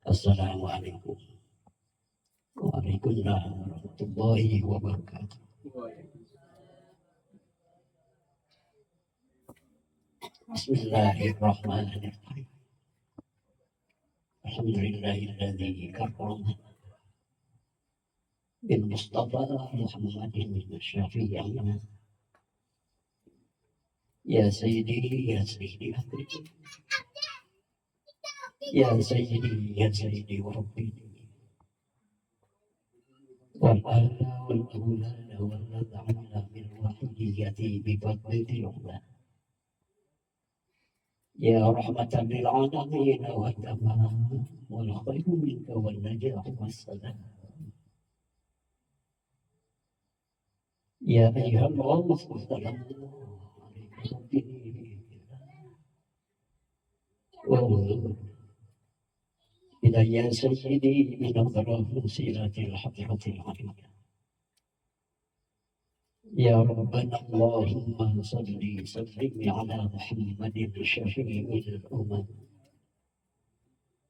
Assalamualaikum warahmatullahi wabarakatuh. Bismillahirrahmanirrahim. Alhamdulillahilladzi karramana bil Mustafa Muhammadin syafi'ina. Ya Sayyidi, Ya Sayyidi, Ya Sayyidi, Ya Sayyidi wa Rabbi. Wal ala wal awlada wal lad'ala bil wahidiyati bi fadlil Allah. Ya rahmatan lil alamin wa tamam wal khairu minka wal najah wassalam. Ya ayyuhal muslimun إلى يا سيدي بنظرة وسيلة الحضرة العليا. يا ربنا اللهم صل سلم على محمد شفيع الأمم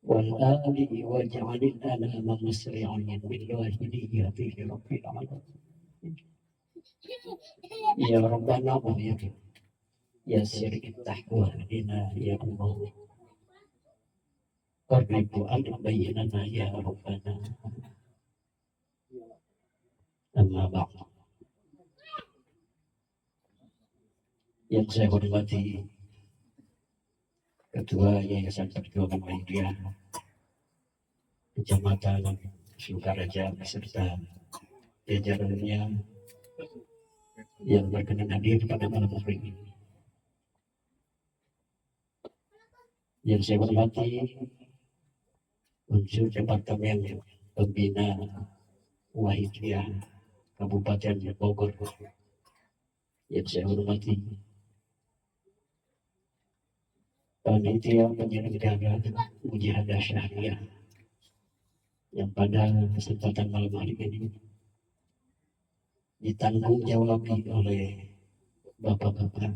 والآل واجعل الأنام مسرعا بالواهدية لرب العالمين. يا ربنا يسر التحوالنا يا الله. قرب أمر بيننا يا ربنا. أما بعد, yang saya hormati Ketua Yayasan Perjuangan Muhammadiyah Kecamatan Sukaraja beserta jajarannya yang berkenan hadir pada malam hari ini. Yang saya hormati unsur Departemen Pembina Muhammadiyah Kabupaten Bogor. Yang saya hormati panitia penyelenggara Mujahadah Syariah yang pada kesempatan malam hari ini ditanggung jawabi oleh bapak-bapak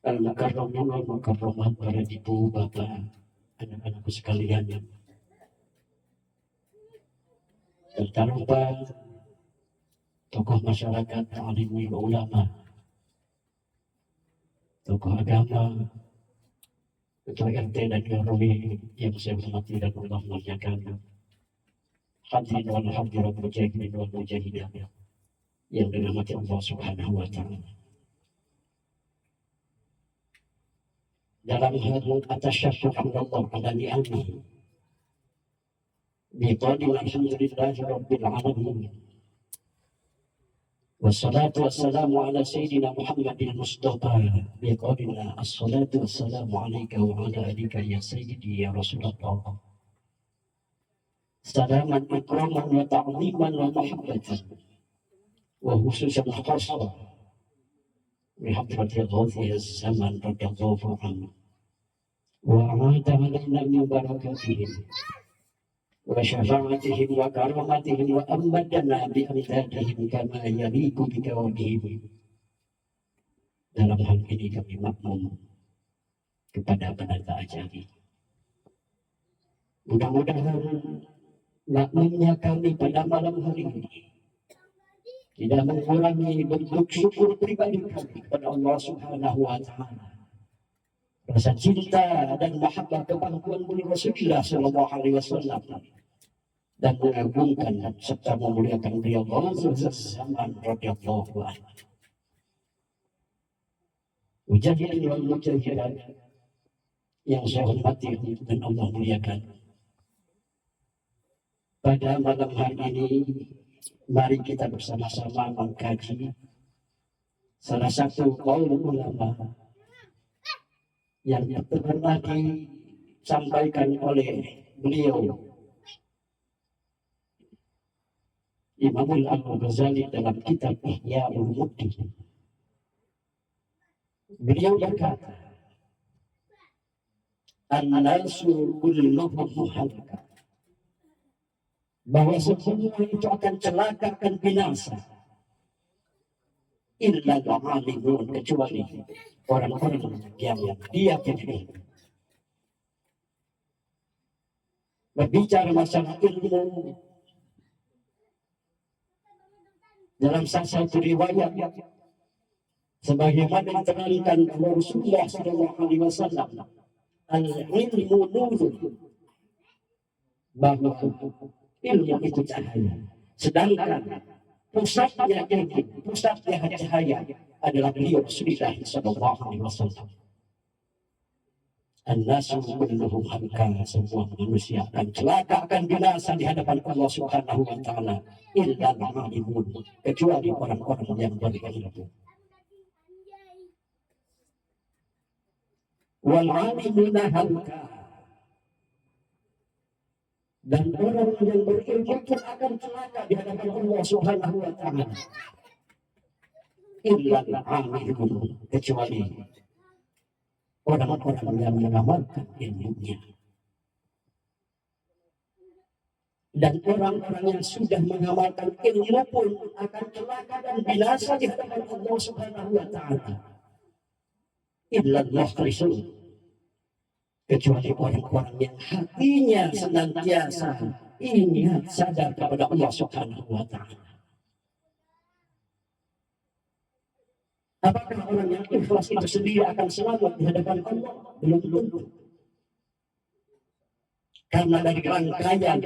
al-mukarramat para ibu bapak, anak-anakku sekalian, dan tanpa tokoh masyarakat, alim ulama, tokoh agama, ketua RT dan RW yang saya hormati dan Allah muliakan, hadirin wal hadirat mujahidin wal mujahidah yang dirahmati Allah Subhanahu wa taala. Dalam hal atas syukur Allah pada ni'amah biqadim alhamdulillahi rabbil alamin. Wassalatu wassalamu ala sayyidina Muhammadin Mustafa biqaulina assalatu wassalamu alaika wa ala alika ya sayyidi ya Rasulullah. Salaman ikraman wa ta'liman wa muhabbatan wa khususan khasra bihadrati ghawthi az-zaman radiyallahu anhu wa amata alaina min barakatihim wa syafa'atihim wa karamatihim wa ammadana bi amdadihim kama yaliku bi kawabihim. Dalam hal ini kami makmum kepada penata ajali. Mudah-mudahan makmumnya kami pada malam hari ini tidak mengurangi bentuk syukur pribadi kami kepada Allah Subhanahu wa taala. Rasa cinta dan mahabbah kepangkuan beliau Rasulullah sallallahu alaihi wasallam dan mengagungkan serta memuliakan beliau Allah zaman radhiyallahu anhu. Mujahidin wal mujahidat yang saya hormati dan Allah muliakan, pada malam hari ini mari kita bersama-sama mengkaji salah satu qaul ulama yang pernah disampaikan oleh beliau Imamul Al-Ghazali dalam kitab Ihya Ulumuddin. Beliau berkata, an-nasu kulluhum muhalaka, bahwa semua itu akan celaka, akan binasa, illa al-alimun, kecuali orang-orang yang dia pilih. berbicara masalah ilmu. Dalam salah satu riwayat sebagaimana diterangkan oleh Rasulullah SAW, al-ilmu nurun, bahwa ilmu itu cahaya. Sedangkan pusatnya ilmu, pusatnya cahaya adalah beliau Rasulullah SAW. An-nasu kulluhum halka, semua manusia akan celaka, akan binasa di hadapan Allah Subhanahu wa taala, illa al-alimun, kecuali orang-orang yang berilmu. Wal 'alimuna halka, dan orang yang berilmu pun akan celaka di hadapan Allah Subhanahu wa taala, illa al-alimun, kecuali orang-orang yang mengamalkan ilmunya. Dan orang-orang yang sudah mengamalkan ilmu pun akan celaka dan binasa di hadapan Allah Subhanahu wa taala. Illa al-mukhlisun, kecuali orang-orang yang hatinya senantiasa ingat sadar kepada Allah Subhanahu wa taala. Apakah orang yang ikhlas itu sendiri akan selamat di hadapan Allah? Belum tentu. Karena dari rangkaian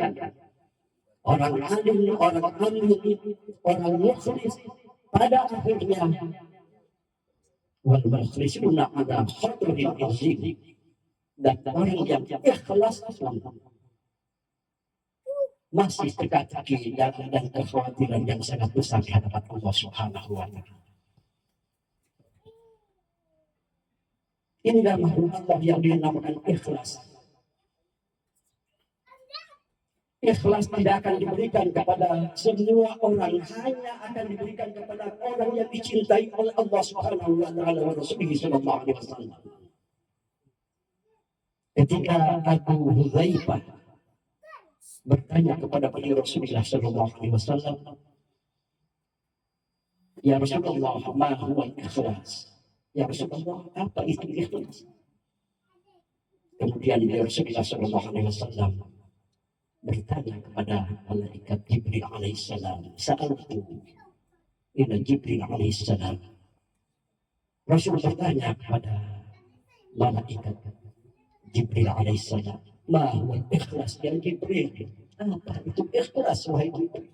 orang alim, orang alim, orang mukhlis, pada akhirnya wal mukhlisuna ala khatril azim, dan orang yang ikhlas masih teka-teki dan kekhawatiran yang sangat besar di hadapan Allah Subhanahu wa taala. Inilah makhluk Allah yang dinamakan ikhlas. Ikhlas tidak akan diberikan kepada semua orang, hanya akan diberikan kepada orang yang dicintai oleh Allah Subhanahu wa taala wa Rasulullah sallallahu alaihi wasallam. Ketika Abu Hudzaifah bertanya kepada beliau Rasulullah sallallahu alaihi wasallam, "Ya Rasulullah, ma huwa ikhlas?" Ya Rasulullah, apa itu ikhlas? Kemudian Rasulullah sallallahu alaihi wasallam bertanya kepada malaikat Jibril alaihissalam, "Sa'altu ila Jibril alaihissalam." Rasul bertanya kepada malaikat Jibril alaihissalam, "Ma huwa ikhlas ya Jibril?" Apa itu ikhlas wahai Jibril?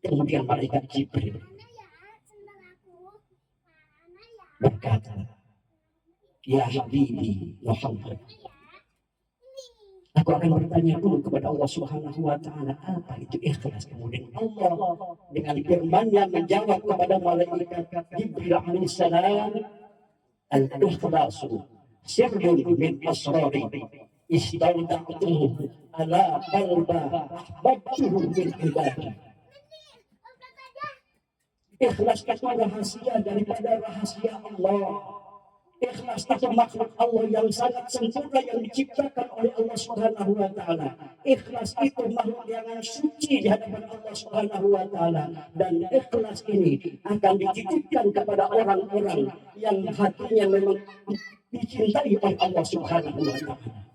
Kemudian malaikat Jibril berkata, "Ya Habibi Muhammad, aku akan bertanya dulu kepada Allah Subhanahu wa taala, apa itu ikhlas?" Kemudian Allah dengan firman-Nya menjawab kepada malaikat Jibril alaihissalam, "Al-ikhlasu sirrun min asrari istawda'tuhu ala qalba ahbabtuhu min ibadi." Ikhlas itu rahasia daripada rahasia Allah. Ikhlas itu makhluk Allah yang sangat sempurna yang diciptakan oleh Allah Subhanahu wa taala. Ikhlas itu makhluk yang suci di hadapan Allah Subhanahu wa taala, dan ikhlas ini akan dititipkan kepada orang-orang yang hatinya memang dicintai oleh Allah Subhanahu wa taala.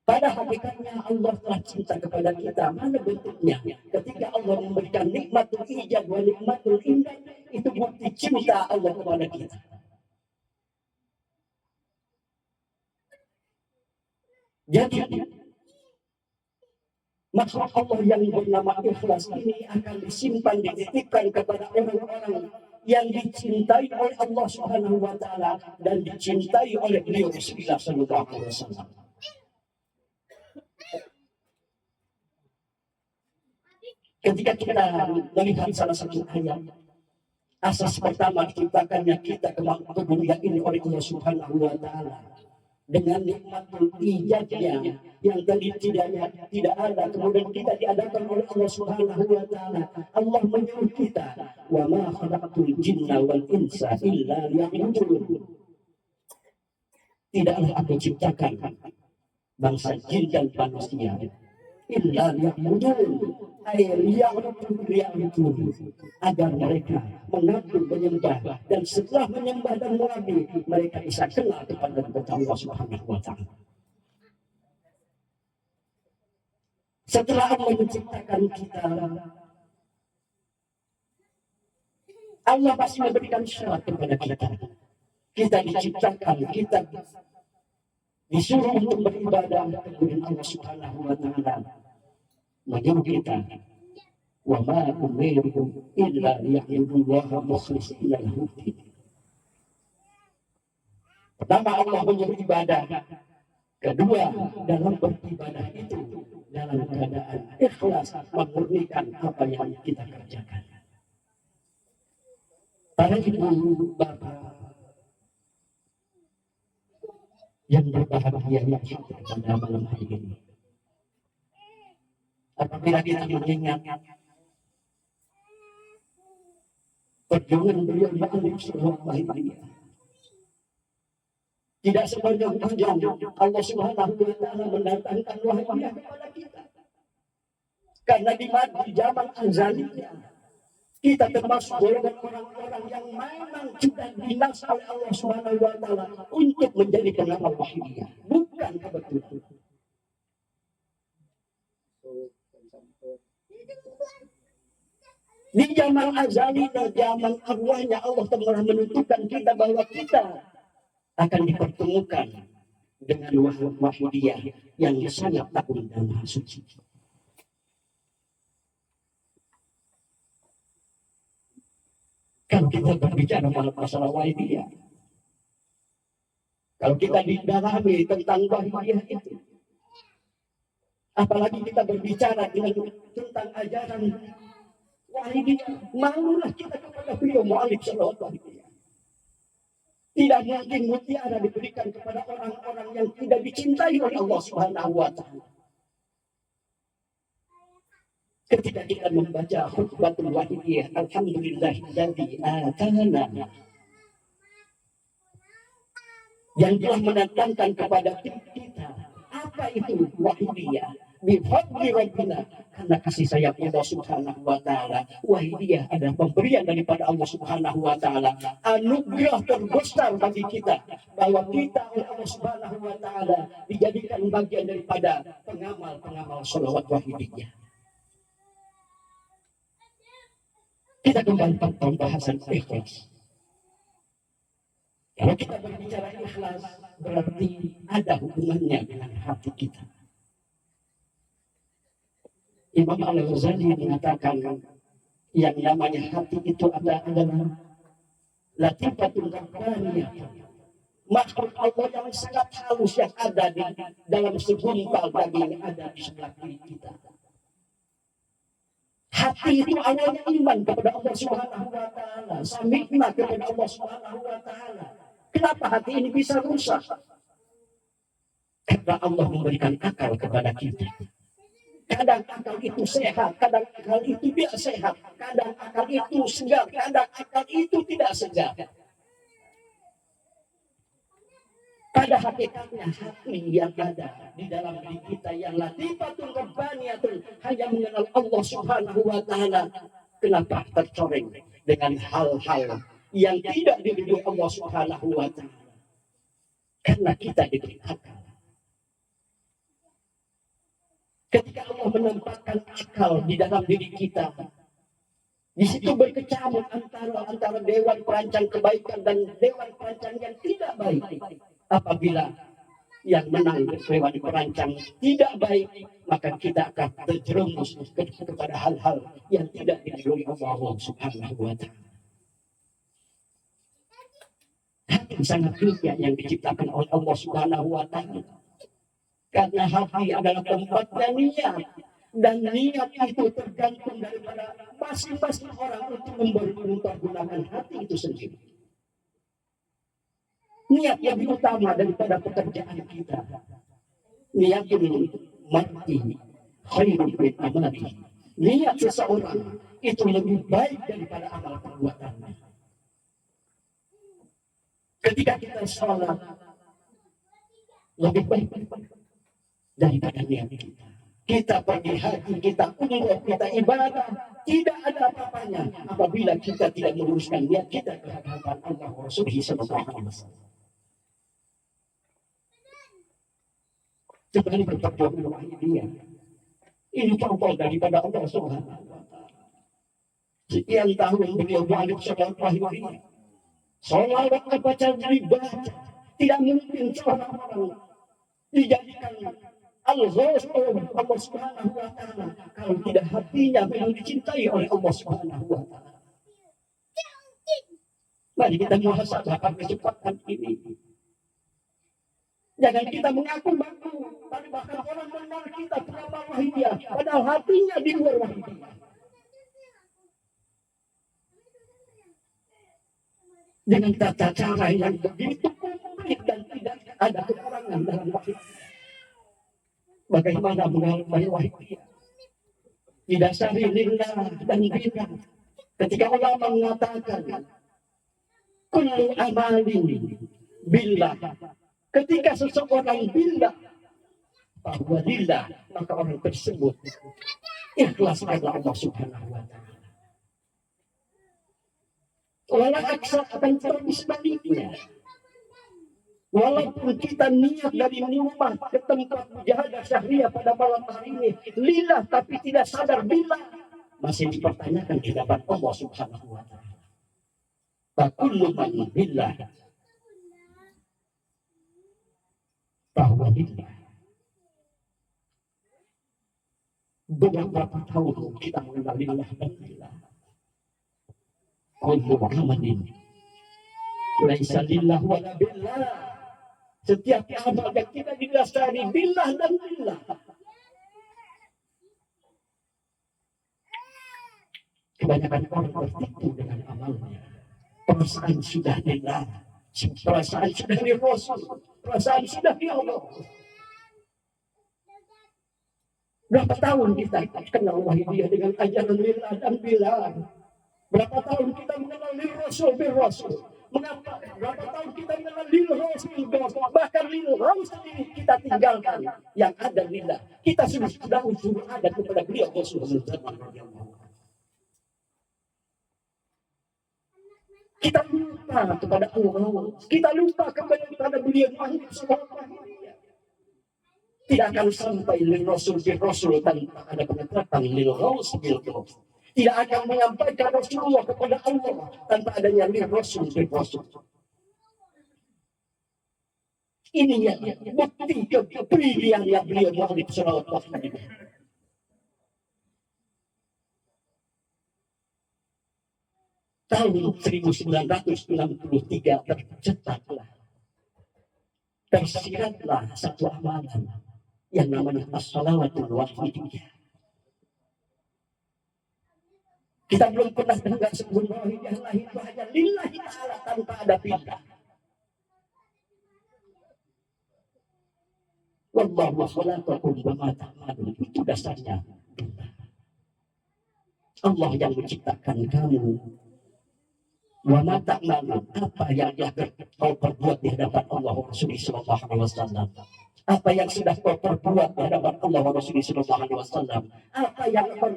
Pada hakikatnya Allah telah cinta kepada kita. Mana bentuknya? Ketika Allah memberikan nikmatul ijab wa nikmatul indah, itu bukti cinta Allah kepada kita. Jadi makhluk Allah yang bernama ikhlas ini akan disimpan, dititipkan kepada orang-orang yang dicintai oleh Allah Subhanahu wa taala dan dicintai oleh beliau Rasulullah sallallahu alaihi wasallam. Ketika kita melihat salah satu ayat, asas pertama diciptakannya kita ke dunia ini oleh Allah Subhanahu wa taala dengan nikmatul ijabnya yang tadi tidak ada, kemudian kita diadakan oleh Allah Subhanahu wa taala. Allah menyuruh kita, "Wa ma khalaqtul jinna wal insa illa liya'budun." Tidaklah aku ciptakan bangsa jin dan manusia illa liya'budun, air itu agar mereka mengaku menyembah, dan setelah menyembah dan mengabdi mereka bisa kenal kepada Allah Subhanahu wa taala. Setelah Allah menciptakan kita, Allah pasti memberikan syarat kepada kita. Kita diciptakan, kita disuruh untuk beribadah kepada Allah Subhanahu wa taala. Menyuruh kita, wa ma umiru illa liya'budullaha mukhlishina lahu din. Pertama, Allah menyuruh ibadah. Kedua, dalam beribadah itu dalam keadaan ikhlas, memurnikan apa yang kita kerjakan. Para ibu bapak yang berbahagia yang pada malam hari ini, apabila kita mengingat perjuangan beliau Ma'alif sallallahu alaihi wasallam, tidak sepanjang panjang Allah Subhanahu wa taala mendatangkan wahyu kepada kita. Karena di zaman azalinya kita termasuk golongan orang-orang yang memang sudah dinas oleh Allah Subhanahu wa taala untuk menjadi pengamal wahyu, bukan kebetulan. Di zaman azali dan zaman arwahnya Allah telah menentukan kita bahwa kita akan dipertemukan dengan wahyu Dia yang sangat agung dan maha suci. Kalau kita berbicara masalah wahyu Dia, kalau kita didalami tentang wahyu Dia itu, apalagi kita berbicara tentang ajaran wahyu Dia, malulah kita kepada beliau Ma'alif sallallahu alaihi wasallam. Tidak mungkin mutiara diberikan kepada orang-orang yang tidak dicintai oleh Allah Subhanahu wa taala. Ketika kita membaca khutbatul wahidiyah, alhamdulillahilladzi atana, yang telah mendatangkan kepada kita apa itu wahidiyah, bifadli rabbina, karena kasih sayang Allah Subhanahu wa taala. Wahidiyah adalah pemberian daripada Allah Subhanahu wa taala, anugerah terbesar bagi kita, bahwa kita oleh Allah Subhanahu wa taala dijadikan bagian daripada pengamal sholawat wahidiyah. Kita kembali ke pembahasan ikhlas. Kalau kita berbicara ikhlas, berarti ada hubungannya dengan hati kita. Imam Al-Ghazali mengatakan yang namanya hati itu adalah latifatul rabbaniyah, makhluk Allah yang sangat halus yang ada di dalam segumpal daging yang ada di sebelah kiri kita. Hati itu awalnya iman kepada Allah Subhanahu wa taala, sami'na kepada Allah Subhanahu wa taala. Kenapa hati ini bisa rusak? Karena Allah memberikan akal kepada kita. Kadang akal itu sehat, kadang akal itu tidak sehat, kadang akal itu segar, kadang akal itu tidak segar. Pada hakikatnya hati yang ada di dalam diri kita yang latifatul rabbaniyatun, hanya mengenal Allah Subhanahu wa taala. Kenapa tercoreng dengan hal-hal yang tidak diridhoi Allah Subhanahu wa taala? Karena kita diberi akal. Ketika Allah menempatkan akal di dalam diri kita, di situ berkecamuk antara dewan perancang kebaikan dan dewan perancang yang tidak baik. Apabila yang menang dewan perancang tidak baik, maka kita akan terjerumus kepada hal-hal yang tidak diridhoi Allah Subhanahu wa taala. Hati sangat mulia yang diciptakan oleh Allah Subhanahu wa taala. Karena hati adalah tempatnya niat, dan niat itu tergantung daripada masing-masing orang untuk mempergunakan hati itu sendiri. Niat yang utama daripada pekerjaan kita. Niat ini mati khairun min amali. Niat seseorang itu lebih baik daripada amal perbuatannya. Ketika kita sholat, lebih baik daripada niat kita. Kita pergi haji, kita umroh, kita ibadah, tidak ada apa-apanya apabila kita tidak meluruskan niat kita ke hadapan Allah Rasulullah sallallahu alaihi wasallam. Kembali berperjuangan wahidiyah. Ini contoh daripada Allah Subhanahu wa taala. Sekian tahun beliau balik sholat wahidiyah. Sholawat apa cara dibaca? Tidak mungkin seorang orang dijadikan Al-Rasul Allah Subhanahu wa taala kalau tidak hatinya memang dicintai oleh Allah Subhanahu wa taala. Mari kita muhasabah pada kesempatan ini. Jangan kita mengaku mampu, tapi bahkan orang mengenal kita bernama wahidiyah, padahal hatinya di luar wahidiyah. Dengan tata cara yang begitu komplit dan tidak ada kekurangan dalam wahidiyah. Bagaimana mengalami wahidiyah? Didasari lillah dan billah. Ketika ulama mengatakan kullu amalin billah, ketika seseorang billah bahwa lillah, maka orang tersebut ikhlas kepada Allah Subhanahu wa taala. Wala aksa akan terus sebaliknya. Walaupun kita niat dari rumah ke tempat mujahadah syahriah pada malam hari ini lillah, tapi tidak sadar billah, masih dipertanyakan di hadapan Allah Subhanahu wa taala. Fakullu man billah bahwa billah. Beberapa tahun kita mengenal lillah dan billah. Kullu Muhammadin laisa lillah wala billah. Setiap amal yang kita didasari billah dan billah. Kebanyakan orang tertipu dengan amalnya. Perasaan sudah lillah, perasaan sudah di Rasul, perasaan sudah di Allah. Berapa tahun kita kenal wahidiyah dengan ajaran lillah dan billah? Berapa tahun kita mengenal lil Rasul bil Rasul? Mengapa? Berapa tahun kita mengenal lil Rasul bil Rasul? Bahkan lil Rasul sendiri kita tinggalkan yang ada lillah. Kita sudah usul ada kepada beliau Rasulullah. Kita lupa kepada Allah. Kita lupa kepada beliau Muhammad SAW. Tidak akan sampai lil Rasul bil Rasul tanpa ada penetapan lil Rasul bil Rasul. Tidak akan menyampaikan Rasulullah kepada Allah tanpa adanya lil Rasul bil Rasul. Ini yang bukti kepribadian yang beliau Muhammad SAW. Tahun 1963 tercetaklah, tersiratlah satu amalan yang namanya as-salawatul wahidiyah. Kita belum pernah dengar sebut wahidiyah lahir hanya lillahi ta'ala tanpa ada billah. Wallahu khalaqakum wa ma ta'malun, itu dasarnya billah. Allah yang menciptakan kamu. Wa ma ta'malun, apa yang kau perbuat di hadapan Allah Rasulullah sallallahu alaihi wasallam. Apa yang sudah kau perbuat di hadapan Allah Rasulullah sallallahu alaihi wasallam. Apa yang kau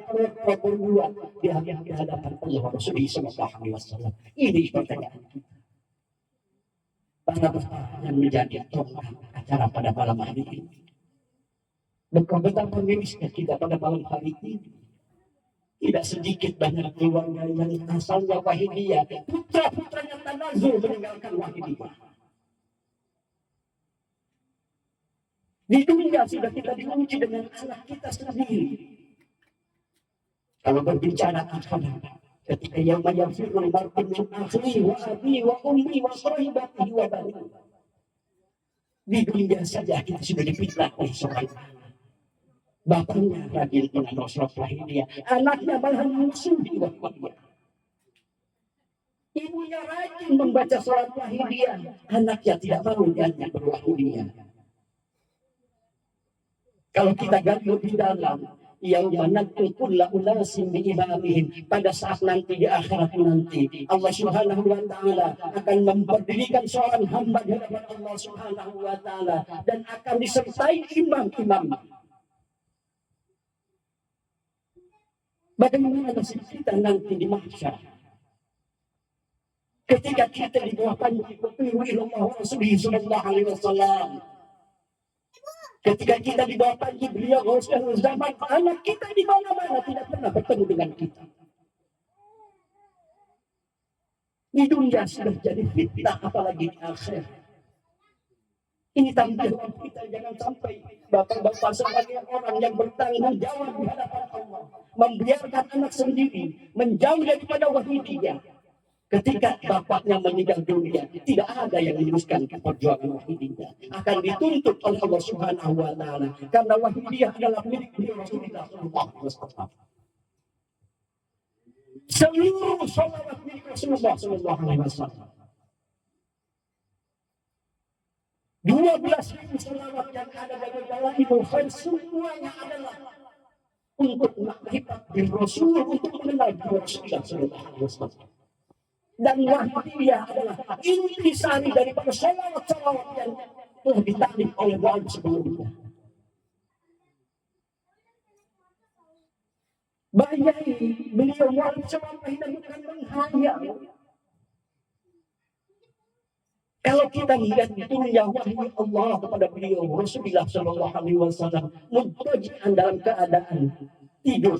perbuat di hadapan Allah Rasulullah sallallahu alaihi wasallam. Ini pertanyaan kita. Para yang menjadi tonggak acara pada malam hari ini. Betapa pemilisnya kita pada malam hari ini. Tidak sedikit banyak keluarga yang asalnya wahidiyah, putra-putranya tanazul meninggalkan wahidiyah. Di dunia sudah kita diuji dengan anak kita sendiri. Kalau berbicara akhirat, ketika yang yafirul mar'u min akhihi wa abihi wa ummi wa sahibatihi wa bani. Di dunia saja kita sudah dipitnah oleh seorang bapaknya rajin dengan Rasulullah wahidiyah, anaknya malah musuhi wahidiyah. Ibunya rajin membaca surat wahidiyah, anaknya tidak mau diajak berwahidiyah. Kalau kita gali lebih dalam, yauma nad'u kulla unasin bi imamihim, pada saat nanti di akhirat nanti Allah Subhanahu wa taala akan memperdirikan seorang hamba di hadapan Allah Subhanahu wa taala dan akan disertai imam-imam. Bagaimana nasib kita nanti di mahsyar? Ketika kita di bawah panji Allah Rasulullah alaihi wasallam. Ketika kita di bawah panji beliau zaman anak kita di mana-mana tidak pernah bertemu dengan kita. Di dunia sudah jadi fitnah, apalagi di akhirat. Ini tanggung kita, jangan sampai bapak-bapak sebagai orang yang bertanggung jawab di hadapan Allah, membiarkan anak sendiri menjauh daripada wahidiyah. Ketika bapaknya meninggal dunia, tidak ada yang meneruskan perjuangan wahidiyah. Akan dituntut oleh Allah Subhanahu wa Ta'ala, karena wahidiyah adalah milik Rasulullah SAW. Seluruh salawat milik Rasulullah SAW. 12.000 salawat yang ada dalam Jalalain Bukhari semuanya adalah untuk makrifat bil Rasul, untuk mengenal Rasulullah SAW. Dan wahidiyah adalah intisari daripada salawat-salawat yang telah ditaklim oleh Nabi sebelumnya. Bayai beliau wali sampai dan bukan menghayal. Kalau kita lihat dunia wahyu Allah kepada beliau Rasulullah Shallallahu Alaihi Wasallam, mutajian dalam keadaan tidur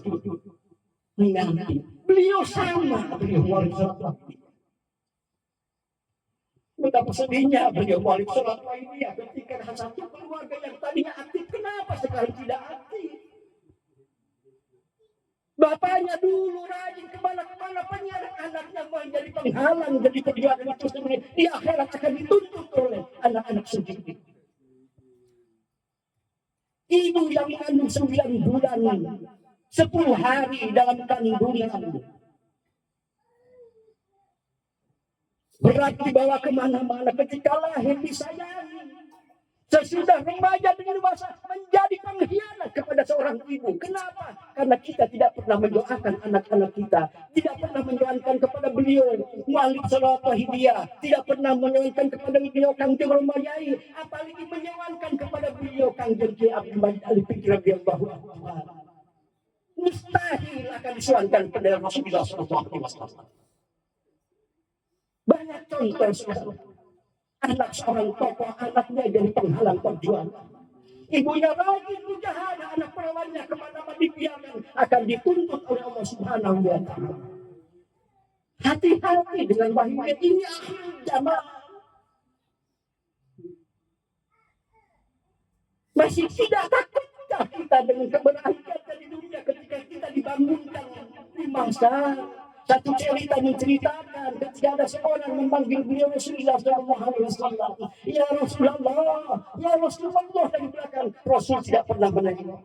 menganti. Beliau sama beliau wali sallallahu. Betapa sedihnya beliau wali sallallahu ini ketika satu keluarga yang tadinya aktif, kenapa sekarang tidak aktif? Bapaknya dulu rajin kemana-mana, penyiaran anaknya menjadi penghalang, jadi perjuangan itu sendiri. Di akhirat akan dituntut oleh anak-anak sendiri. Ibu yang mengandung 9 bulan, 10 hari dalam kandungan, berat dibawa kemana-mana, ketika lahir disayangi. Sesudah remaja dan dewasa menjadi pengkhianat kepada seorang ibu. Kenapa? Karena kita tidak pernah mendoakan anak-anak kita, tidak pernah mendoakan kepada beliau Mu'allim Salawat Wahidiyah, tidak pernah mendoakan kepada beliau Kangjeng Romayai, apalagi menyoalkan kepada beliau Kangjeng Kiai Abdul Majid Ali Fikri radhiyallahu anhu. Mustahil akan disuankan kepada Rasulullah SAW. Banyak contoh sekarang. Anak seorang tokoh, anaknya jadi penghalang perjuangan. Ibunya rajin mujahadah, anak perawannya kemana-mana dibiarkan, akan dituntut oleh Allah Subhanahu wa Ta'ala. Hati-hati dengan wahyu ini, akhir zaman. Masih tidak takutkah kita dengan keberhasilan di dunia ketika kita dibangunkan di masa? Satu cerita menceritakan ketika ada seorang memanggil beliau Rasulullah SAW. Ya Rasulullah, ya Rasulullah, dari belakang. Rasul tidak pernah menengok.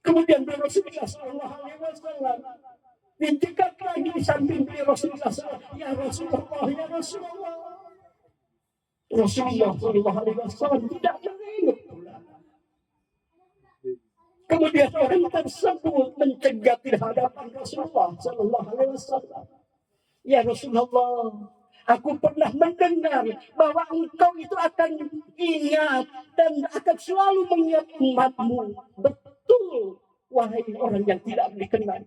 Kemudian beliau Rasulullah SAW didekat lagi di samping beliau Rasulullah SAW. Ya Rasulullah, ya Rasulullah. Rasulullah SAW tidak menengok. Kemudian orang tersebut mencegat di hadapan Rasulullah Sallallahu Alaihi Wasallam. Ya Rasulullah, aku pernah mendengar bahwa engkau itu akan ingat dan akan selalu mengingat umatmu. Betul, wahai orang yang tidak dikenal.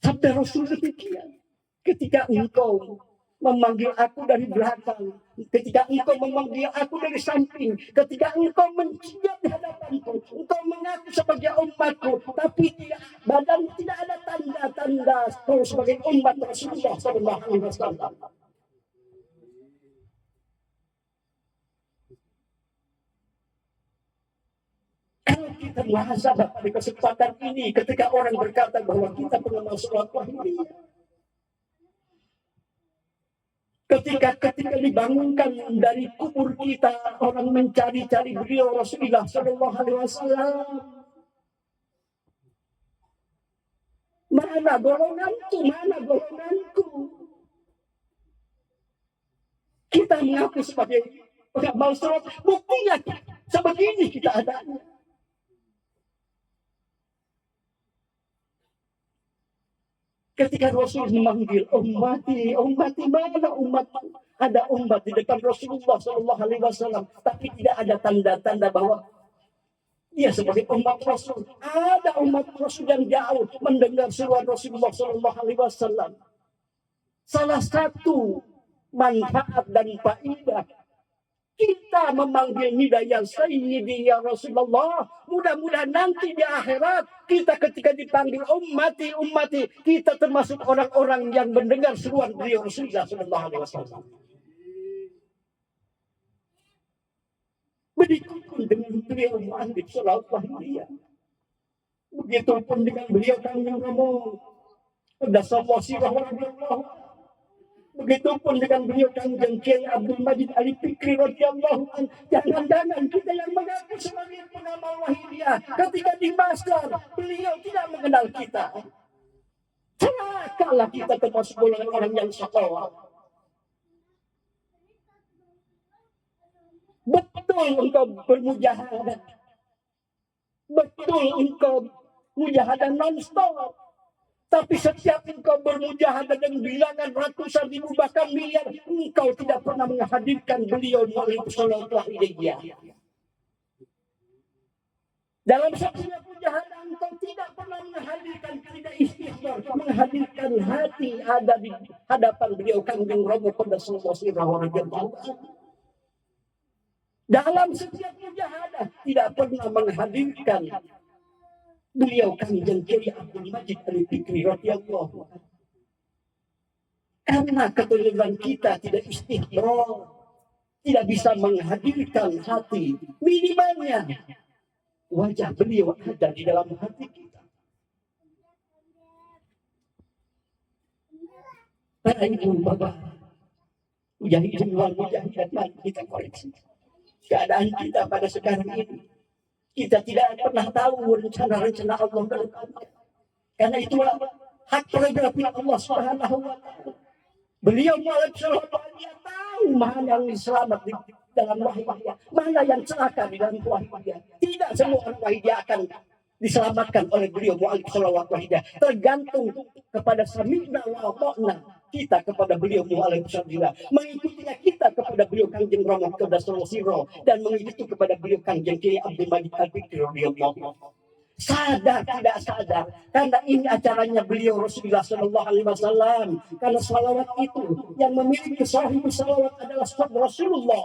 Sabda Rasul demikian. Ketika engkau memanggil aku dari belakang, ketika engkau memanggil aku dari samping, ketika engkau mencium di hadapanku, engkau mengaku sebagai umatku, tapi badan tidak ada tanda-tanda kau sebagai umat Rasulullah Sallallahu Alaihi Wasallam. Kalau kita muhasabah pada kesempatan ini, ketika orang berkata bahwa kita pengamal sholat wahidiyah, ketika dibangunkan dari kubur kita, orang mencari-cari beliau Rasulullah Sallallahu Alaihi Wasallam. Mana golonganku, mana golonganku? Kita mengaku sebagai pengamal sholat, buktinya sebegini kita adanya. Ketika Rasul memanggil ummati, mana umatku? Ada umat di depan Rasulullah Sallallahu Alaihi Wasallam, tapi tidak ada tanda-tanda bahwa Dia sebagai umat Rasul. Ada umat Rasul yang jauh mendengar seruan Rasulullah SAW. Salah satu manfaat dan faedah kita memanggil nida ya Sayyidi ya Rasulullah. Mudah-mudahan nanti di akhirat kita ketika dipanggil ummati, kita termasuk orang-orang yang mendengar seruan beliau Rasulullah SAW. Begitupun dengan beliau Muhammad SAW. Begitupun dengan beliau kami ngomong. Sudah semua sirah radhiyallahu. Begitupun dengan beliau Kanjeng Kiai Abdul Majid Ali Fikri radhiyallahu anhu. Jangan-jangan kita yang mengaku sebagai pengamal Wahidiyah ketika di Masar beliau tidak mengenal kita. Celakalah kita termasuk golongan orang yang syakawa. Betul engkau bermujahadah. Betul engkau mujahadah non-stop. Tapi setiap engkau bermujahadah dengan bilangan ratusan ribu bahkan miliar, engkau tidak pernah menghadirkan beliau sallallahu alaihi wasallam. Dalam setiap mujahadah engkau tidak pernah menghadirkan, tidak istighfar, menghadirkan hati ada di hadapan beliau Kanjeng Romo pada sallallahu alaihi wasallam. Dalam setiap mujahadah tidak pernah menghadirkan beliau Kanjeng Kiai Abdul Majid Ali Fikri radhiyallahu anhu. Karena ketulusan kita tidak istighfar, tidak bisa menghadirkan hati, minimalnya wajah beliau ada di dalam hati kita. Para ibu bapak, mujahidin wal mujahidat, mari kita koreksi keadaan kita pada sekarang ini. Kita tidak pernah tahu rencana-rencana Allah ke depan. Karena itulah hak prerogatif Allah Subhanahu wa taala. Beliau dia tahu mana yang selamat di dalam wahidiyah, mana yang celaka di dalam wahidiyah. Tidak semua orang wahidiyah akan diselamatkan oleh beliau mu'alif salawat wahidiyah. Tergantung kepada sami'na wa ta'na kita kepada beliau mu'alif salawat. Mengikutinya kita kepada beliau Kanjeng Romo Qadassallahu sirro dan mengikuti kepada beliau Kanjeng Kiai Abdul Majid Al-Fikri radhiyallahu. Sadar tidak sadar, karena ini acaranya beliau Rasulullah Sallallahu Alaihi Wasallam. Karena salawat itu yang memiliki sahih salawat adalah Rasulullah.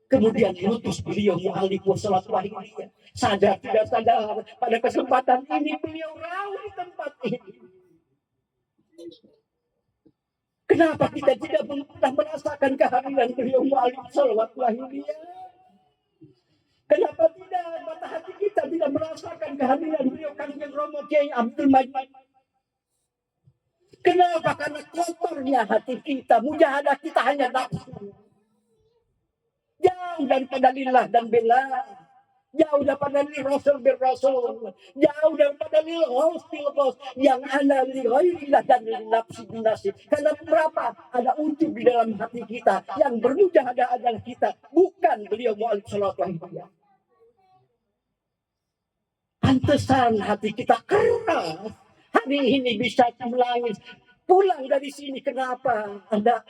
Kemudian diutus beliau mu'alif wassalat wahidiyah. Sadar tidak sadar, pada kesempatan ini beliau rawuh di tempat ini. Kenapa kita tidak pernah merasakan kehadiran beliau mu'alif wassalat wahidiyah? Kenapa tidak mata hati kita tidak merasakan kehadiran beliau Kanjeng Romo Kiai Abdul Majid? Kenapa? Karena kotornya hati kita, mujahadah kita hanya nafsu. Jauh daripada lillah dan bela, jauh daripada li rasul bir rasul, jauh daripada li ghaus bil ghaus, yang ana li ghairillah dan li nafsi bin nafsi. Karena berapa ada ujub di dalam hati kita, yang bermujahadah adalah kita, bukan beliau mu'alif salawat wahidiyah. Pantesan hati kita keras. Hari ini bisa menangis. Pulang dari sini kenapa? Ada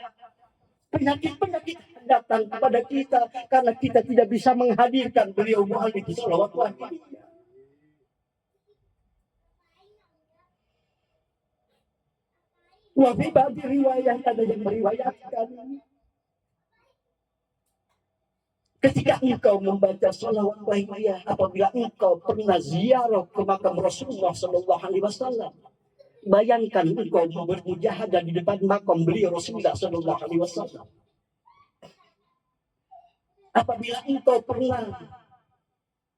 penyakit-penyakit datang kepada kita karena kita tidak bisa menghadirkan beliau mu'alif salawat wahidiyah. Wafi bagi riwayat ada yang meriwayatkan, ketika engkau membaca salawat wahidiyah, apabila engkau pernah ziarah ke makam Rasulullah Sallallahu Alaihi Wasallam, bayangkan engkau bermujahadah di depan makam beliau Rasulullah Sallallahu Alaihi Wasallam. Apabila engkau pernah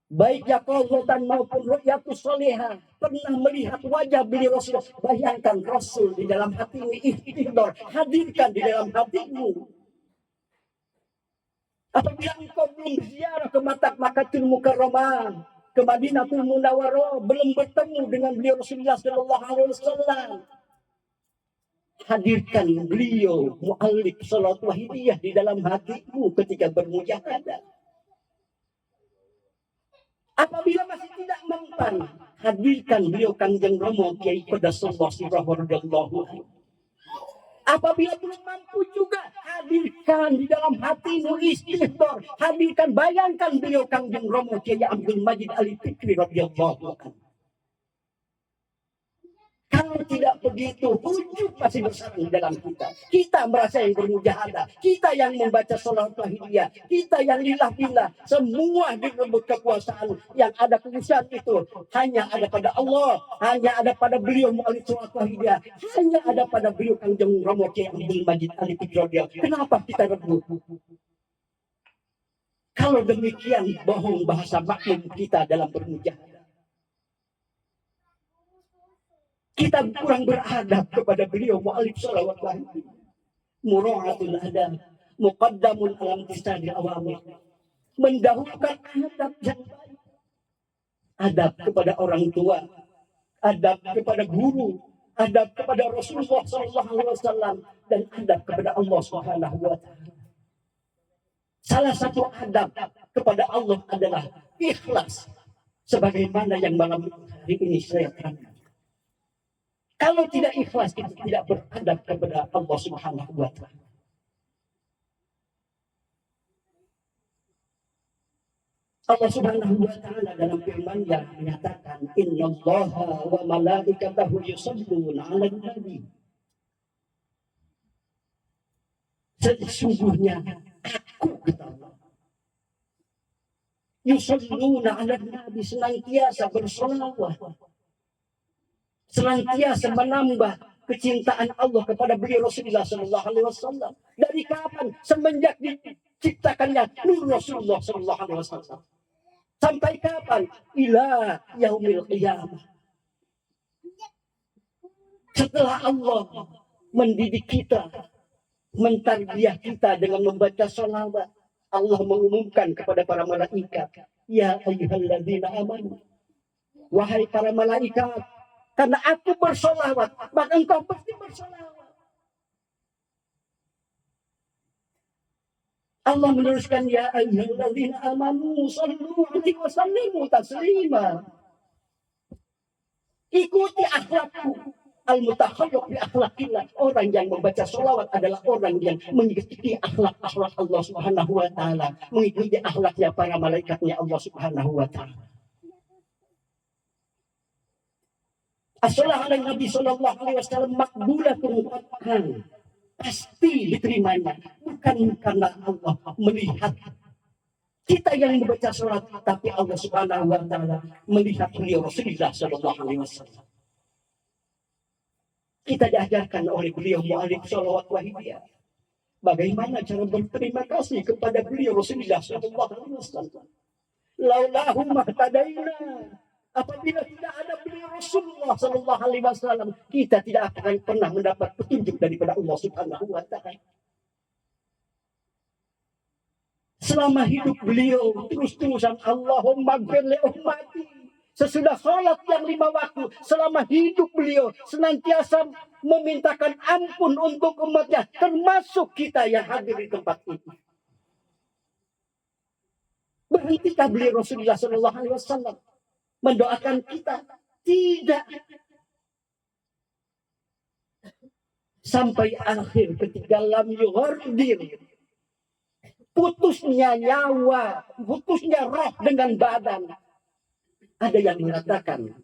baik yaqazatan maupun ru'yatus salihah, pernah melihat wajah beliau Rasulullah, bayangkan Rasul di dalam hatimu, ihtidar, hadirkan di dalam hatimu. Apabila engkau belum ziarah ke Makkatul Mukarramah, ke Madinatul Munawwarah, belum bertemu dengan beliau Rasulullah Sallallahu Alaihi Wasallam, hadirkan beliau mu'alif salawat wahidiyah di dalam hatimu ketika bermujahadah. Apabila masih tidak mempan, hadirkan beliau Kanjeng Romo Kiai Qadassallahu sirrahu radhiyallahu anhu. Apabila belum mampu juga, hadirkan di dalam hatimu istighfar. Hadirkan, bayangkan beliau Kangjeng Romo Kiai Abdul Majid Ali Fikri radhiyallahu anhu. Kalau tidak begitu, ujub masih bersarang dalam kita. Kita merasa yang bermujahadah, kita yang membaca sholawat wahidiyah, kita yang lillah-billah, semua direbut kekuasaan. Yang ada kekuasaan itu hanya ada pada Allah, hanya ada pada beliau mu'alif sholawat wahidiyah, hanya ada pada beliau Kangjeng Romo Kiai Abdul Majid Ali Fikri. Kenapa kita rebut? Kalau demikian, bohong bahasa makmum kita dalam bermujahadah. Kita kurang beradab kepada beliau mu'alif sholawat wahidiyah. Mura'atul adab, muqaddamun alam tisadi awamir. Mendahulukan adab yang baik. Adab kepada orang tua, adab kepada guru, adab kepada Rasulullah SAW, dan adab kepada Allah Subhanahu wa Ta'ala. Salah satu adab kepada Allah adalah ikhlas, sebagaimana yang malam hari ini saya terangkan. Kalau tidak ikhlas, kita tidak beradab kepada Allah Subhanahu wa Ta'ala. Allah Subhanahu wa Ta'ala dalam firman-Nya menyatakan, innallaha wa malaikatahu yusholluna 'alan nabi. Sesungguhnya aku, kata Allah, yusholluna 'alan nabi, senantiasa bersolawat, senantiasa menambah kecintaan Allah kepada beliau Rasulullah Sallallahu Alaihi Wasallam. Dari kapan? Semenjak diciptakannya nur Rasulullah Sallallahu Alaihi Wasallam. Sampai kapan? Ila yaumil qiyamah. Setelah Allah mendidik kita, mentarbiyah kita dengan membaca sholawat, Allah mengumumkan kepada para malaikat, ya ayyuhalladzina amanu, wahai para malaikat, karena aku bersolawat, maka engkau pasti bersolawat. Allah meneruskan, ya ayyuhalladzina amanu shallu alaihi wa sallimu taslima. Ikuti akhlakku. Al-mutakhallaq bi akhlaqillah. Orang yang membaca sholawat adalah orang yang mengikuti akhlak-akhlak Allah Subhanahu wa Ta'ala, mengikuti akhlaknya para malaikatnya Allah Subhanahu wa Ta'ala. As-sholawat ala Nabi Sallallahu Alaihi Wasallam makbulatun qat'an, pasti diterimanya, bukan karena Allah melihat kita yang membaca sholat, tapi Allah Subhanahu wa Ta'ala melihat beliau Rasulullah Sallallahu Alaihi Wasallam. Kita diajarkan oleh beliau mu'alif sholawat wahidiyah bagaimana cara berterima kasih kepada beliau Rasulullah Sallallahu Alaihi Wasallam. Laulahu mahtadaina. Apabila tidak ada beliau Rasulullah Sallallahu Alaihi Wasallam, kita tidak akan pernah mendapat petunjuk daripada Allah Subhanahu wa Ta'ala. Selama hidup beliau terus-terusan Allahumma ghfir li ummati. Sesudah sholat yang 5 waktu, selama hidup beliau senantiasa memintakan ampun untuk umatnya, termasuk kita yang hadir di tempat ini. Berhentikah beliau Rasulullah Sallallahu Alaihi Wasallam mendoakan kita? Tidak. Sampai akhir ketika lam yuhardir, putusnya nyawa, putusnya roh dengan badan. Ada yang mengatakan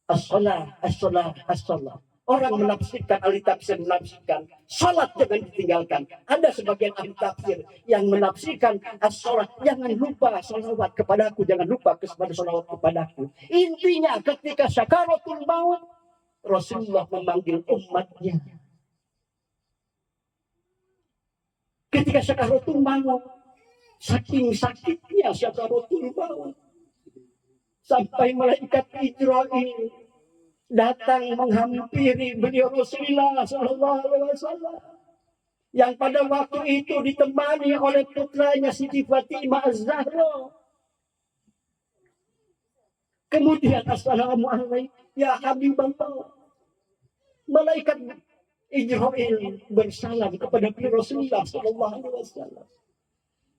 as-shalah, as-shalah, as-shalah. Orang menafsirkan, ahli tafsir menafsirkan salat jangan ditinggalkan. Ada sebagian ahli tafsir yang menafsirkan as-shalah, jangan lupa salawat kepadaku, jangan lupa kepada salawat kepadaku. Intinya ketika sakaratul maut, Rasulullah memanggil umatnya. Ketika sakaratul maut, saking sakitnya sakaratul maut, sampai malaikat Jibril datang menghampiri beliau Rasulullah Sallallahu Alaihi Wasallam, yang pada waktu itu ditemani oleh putranya Siti Fatimah Az-Zahra. Kemudian assalamualaikum ya Habibullah. Malaikat Jibril bersalam kepada beliau Rasulullah Sallallahu Alaihi Wasallam.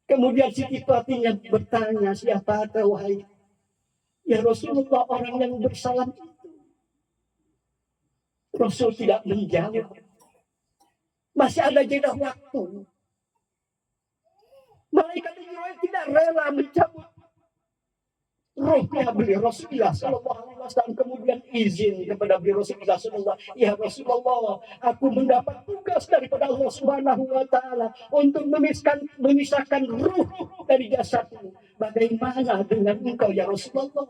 Kemudian Siti Fatimah bertanya, siapa wahai ya Rasulullah orang yang bersalam itu? Rasul tidak menjawab. Masih ada jeda waktu. Malaikat Jibril tidak rela mencabut rohnya beliau Rasulullah Sallallahu Alaihi Wasallam, kemudian izin kepada beliau Rasulullah Sallallahu, ya Rasulullah, aku mendapat tugas daripada Allah Subhanahu Wa Taala untuk memisahkan ruh dari jasadmu. Bagaimana dengan engkau ya Rasulullah?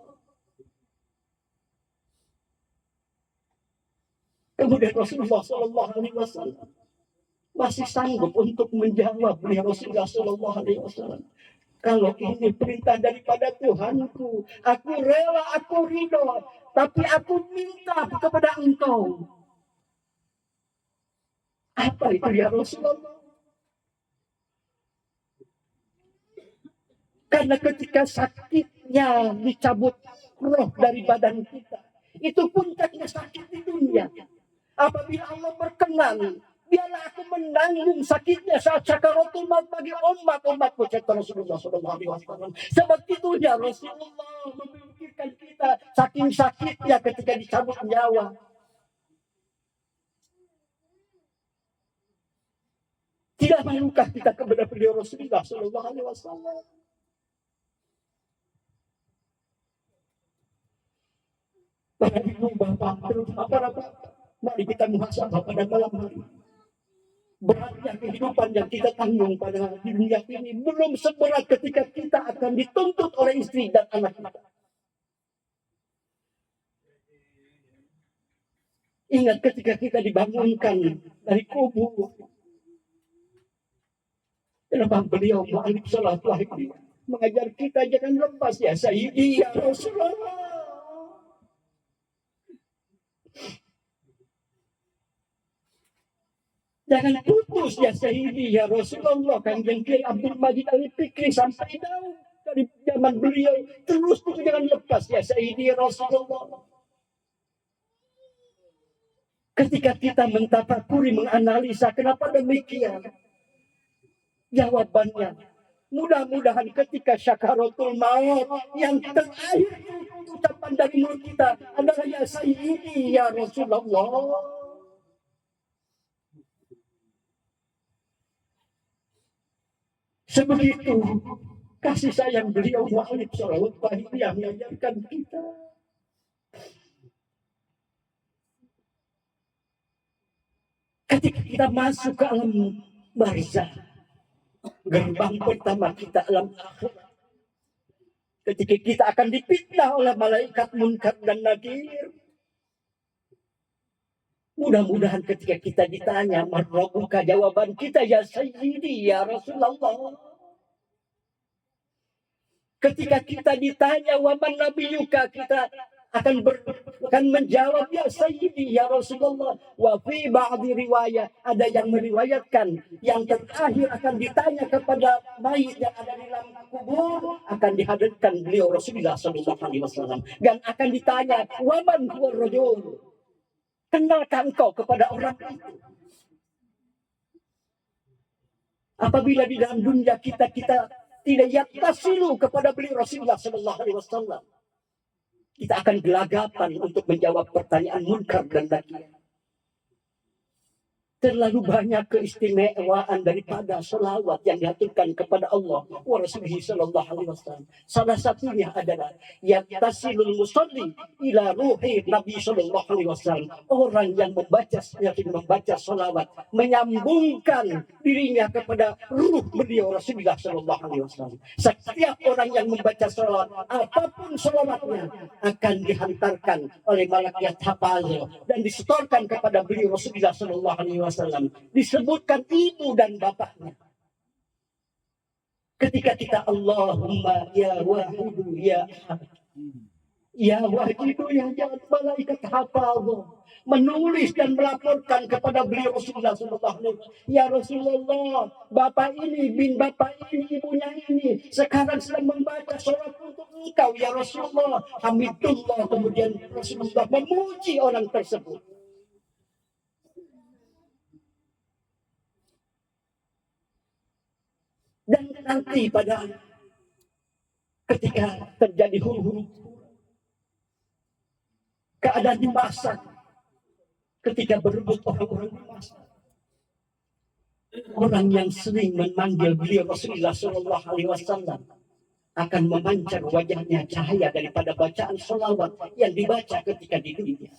Kemudian Rasulullah Sallallahu Alaihi Wasallam masih sanggup untuk menjawab beliau Rasulullah Sallallahu Alaihi Wasallam. Kalau ini perintah daripada Tuhanku, aku rela, aku ridho, tapi aku minta kepada engkau. Apa itu ya Rasulullah? Karena ketika sakitnya dicabut roh dari badan kita, itu puncaknya sakit di dunia. Apabila Allah berkenan, biarlah aku menanggung sakitnya saat sakaratul maut bagi umat-umatku, kata Rasulullah SAW. Sebab itunya Rasulullah memikirkan kita saking sakitnya ketika dicabut nyawa. Tidak malukah kita kepada beliau Rasulullah SAW? Para ibu bapak, terutama para bapak, mari kita muhasabah pada malam hari. Beratnya kehidupan yang kita tanggung pada dunia ini belum seberat ketika kita akan dituntut oleh istri dan anak kita. Ingat ketika kita dibangunkan dari kubur, kenapa beliau Mu'alib Sallallahu Alaihi mengajar kita jangan lepas ya Sayyidi ya Rasulullah. Jangan putus ya Sayyidi ya Rasulullah. Kanjeng Kiai Abdul Majid Al-Fikri sampai tahu dari zaman beliau terus jangan lepas ya Sayyidi ya Rasulullah. Ketika kita mentafakuri, menganalisa kenapa demikian, jawabannya mudah-mudahan ketika syakaratul maut yang terakhir ucapan dari mulut kita adalah ya Sayyidi ya Rasulullah. Sebegitu kasih sayang beliau Mu'alib Sallallahu Alaihi yang mengajarkan kita. Ketika kita masuk ke alam barzah, gerbang pertama kita alam akhirat, ketika kita akan dipitnah oleh malaikat Munkar dan Nakir, mudah-mudahan ketika kita ditanya marrobuka, jawaban kita ya Sayyidi ya Rasulullah. Ketika kita ditanya waman nabiyuka, kita akan menjawab ya Sayyidi ya Rasulullah. Wa fi ba'di riwayat, ada yang meriwayatkan yang terakhir akan ditanya kepada mayit yang ada di dalam kubur, akan dihadirkan beliau Rasulullah SAW dan akan ditanya waman huwa rajul, kenalkan kau kepada orang itu. Apabila di dalam dunia kita tidak yaktasilu kepada beliau Rasulullah SAW, kita akan gelagapan untuk menjawab pertanyaan Munkar dan Nakir. Terlalu banyak keistimewaan daripada selawat yang diaturkan kepada Allah wa Rasulullah sallallahu alaihi wasallam. Salah satunya adalah yattasilul musalli ila ruhi Nabi sallallahu alaihi wasallam. Orang yang membaca selawat menyambungkan dirinya kepada ruh beliau Rasulullah sallallahu alaihi wasallam. Setiap orang yang membaca selawat, apapun selawatnya, akan dihantarkan oleh malaikat hafal dan disetorkan kepada beliau Rasulullah sallallahu alaihi wasallam. Disebutkan ibu dan bapaknya. Ketika kita Allahumma ya wahidu ya ahad, ya wahidu ya jangan, malaikat hafal menulis dan melaporkan kepada beliau Rasulullah SAW. Ya Rasulullah, bapak ini bin bapak ini, ibunya ini sekarang sedang membaca sholat untuk engkau ya Rasulullah. Hamidullah. Kemudian Rasulullah memuji orang tersebut. Dan nanti pada ketika terjadi huru-huru, keadaan dimasak, ketika berebut orang-orang dimasak, Orang yang sering memanggil beliau Rasulullah Shallallahu Alaihi Wasallam akan memancar wajahnya cahaya daripada bacaan sholawat yang dibaca ketika di dunia.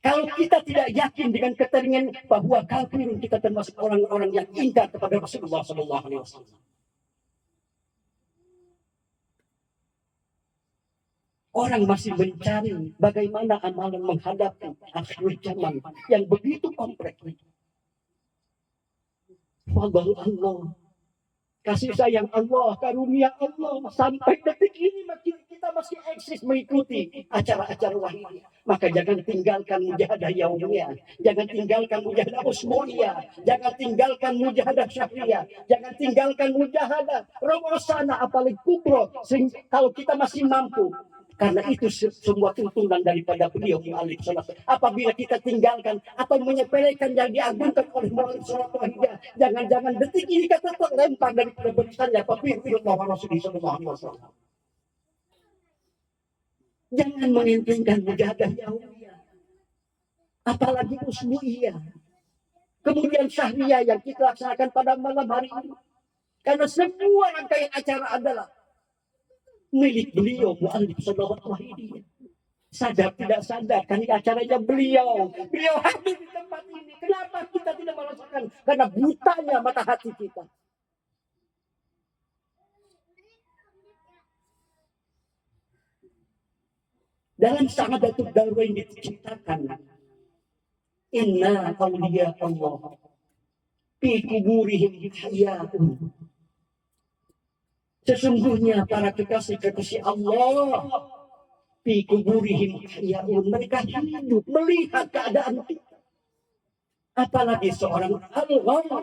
Kalau kita tidak yakin dengan keterangan bahwa kafirun, kita termasuk orang-orang yang ingkar kepada Rasulullah Shallallahu Alaihi Wasallam. Orang masih mencari bagaimana amalan menghadapi akhir zaman yang begitu kompleks. Fadl Allah, kasih sayang Allah, karunia Allah, sampai detik ini kita masih eksis mengikuti acara-acara wahyu. Maka jangan tinggalkan mujahadah yaumiyah, jangan tinggalkan mujahadah usbu'iyah, jangan tinggalkan mujahadah syahriyah, jangan tinggalkan mujahadah ramasana apalagi kubro. Kalau kita masih mampu, karena itu semua tuntunan daripada beliau mu'alif salat. Apabila kita tinggalkan atau menyepelekan yang diagungkan oleh mu'alif salat wahidiyah, jangan-jangan detik ini kita terlempar daripada barisannya Rasulullah SAW. Jangan mengintingkan mujahadah yaumiyah, apalagi usbu'iyah, kemudian syahriyah yang kita laksanakan pada malam hari ini. Karena semua rangkaian acara adalah milik beliau mu'alif sallallahu alaihi. Sadar tidak sadar, kan acaranya beliau hadir di tempat ini. Kenapa kita tidak merasakan? Karena butanya mata hati kita. Dalam Sa'adatul Darwain diceritakan, inna awliya Allah fi kuburihim hayatun. Sesungguhnya para kekasih-kekasih Allah fi kuburihim hayaun, mereka hidup melihat keadaan kita. Apalagi seorang Allah.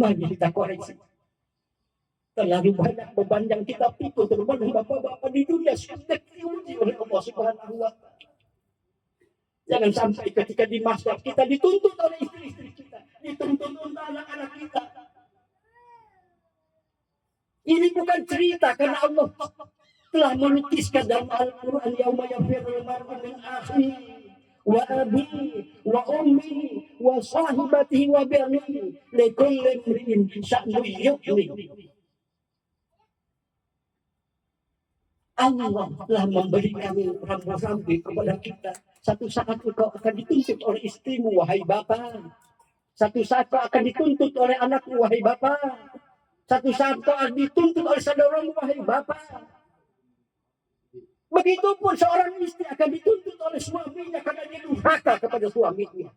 Mari kita koreksi. Terlalu banyak beban yang kita pikul, terutama bapak-bapak di dunia sudah diuji oleh Allah Subhanahu wa Ta'ala. Jangan sampai ketika di mahsyar kita dituntut oleh istri-istri kita, dituntut oleh anak-anak kita. Ini bukan cerita, karena Allah telah melukiskan dalam Al-Quran, yauma yafirrul mar'u min akhihi wa abihi wa ummihi wa sahibatihi wa banihi likulli imri'in sya'nun yughnihi. Allah telah memberikan rambu-rambu kepada kita. Satu saat engkau akan dituntut oleh istrimu, wahai bapak. Satu saat kau akan dituntut oleh anakmu, wahai bapak. Satu saat kau akan dituntut oleh saudaramu, wahai bapak. Begitupun seorang istri akan dituntut oleh suaminya karena dia durhaka kepada suaminya.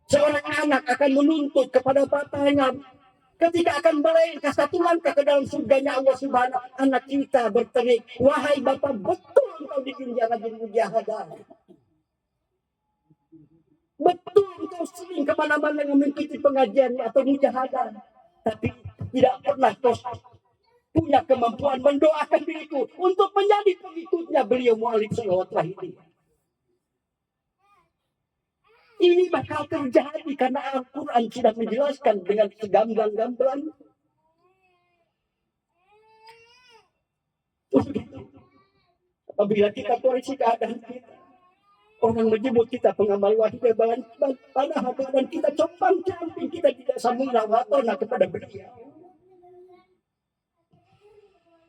Seorang anak akan menuntut kepada bapaknya ketika akan melangkah satu langkah ke dalam surganya Allah Subhanahu. Anak kita berteriak, wahai bapak, betul engkau di dunia lagi mujahadah. Betul engkau sering kemana-mana mengikuti pengajian atau mujahadah, tapi tidak pernah kau punya kemampuan mendoakan diriku untuk menjadi pengikutnya beliau mu'alif sallallahu alaihi. Ini bakal terjadi karena Al-Quran sudah menjelaskan dengan segamblang-gamblang. Apabila kita koreksi keadaan kita, orang menyebut kita pengamal wahyu, padahal keadaan kita compang-camping, kita tidak sambung nawatona kepada beliau.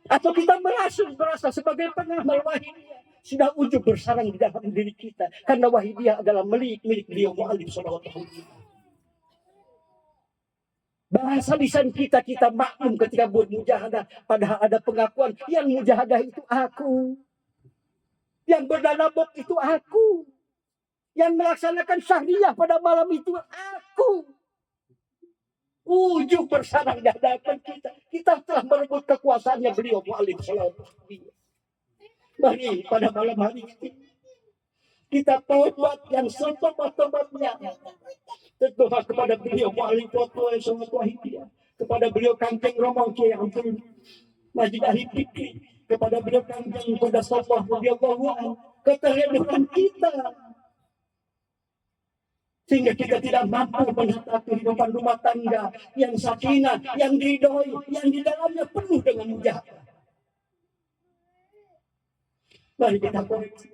Atau kita merasa sebagai pengamal wahyu sudah ujub bersarang di dalam diri kita, karena wahidiyah adalah milik beliau mu'alif sallallahu alaihi wasallam. Bahasa lisan kita maklum ketika buat mujahadah, padahal ada pengakuan yang mujahadah itu aku, yang berdalabok itu aku, yang melaksanakan syahriyah pada malam itu aku. Ujub bersarang di hadapan kita telah merebut kekuasaannya beliau mu'alif sallallahu alaihi wasallam. Mari pada malam hari ini kita tobat yang setobat-tobatnya. Berdoa kepada beliau mu'alif sallallahu alaihi wasallam, kepada beliau Kanjeng Romo Kiai Abdul Majid Ahli Fikri, kepada beliau Kanjeng Qudassallah radhiyallahu anhu, keterhidupan kita sehingga kita tidak mampu menata kehidupan rumah tangga yang sakinah, yang diridhoi, yang di dalamnya penuh dengan mujahadah. Mari kita koreksi.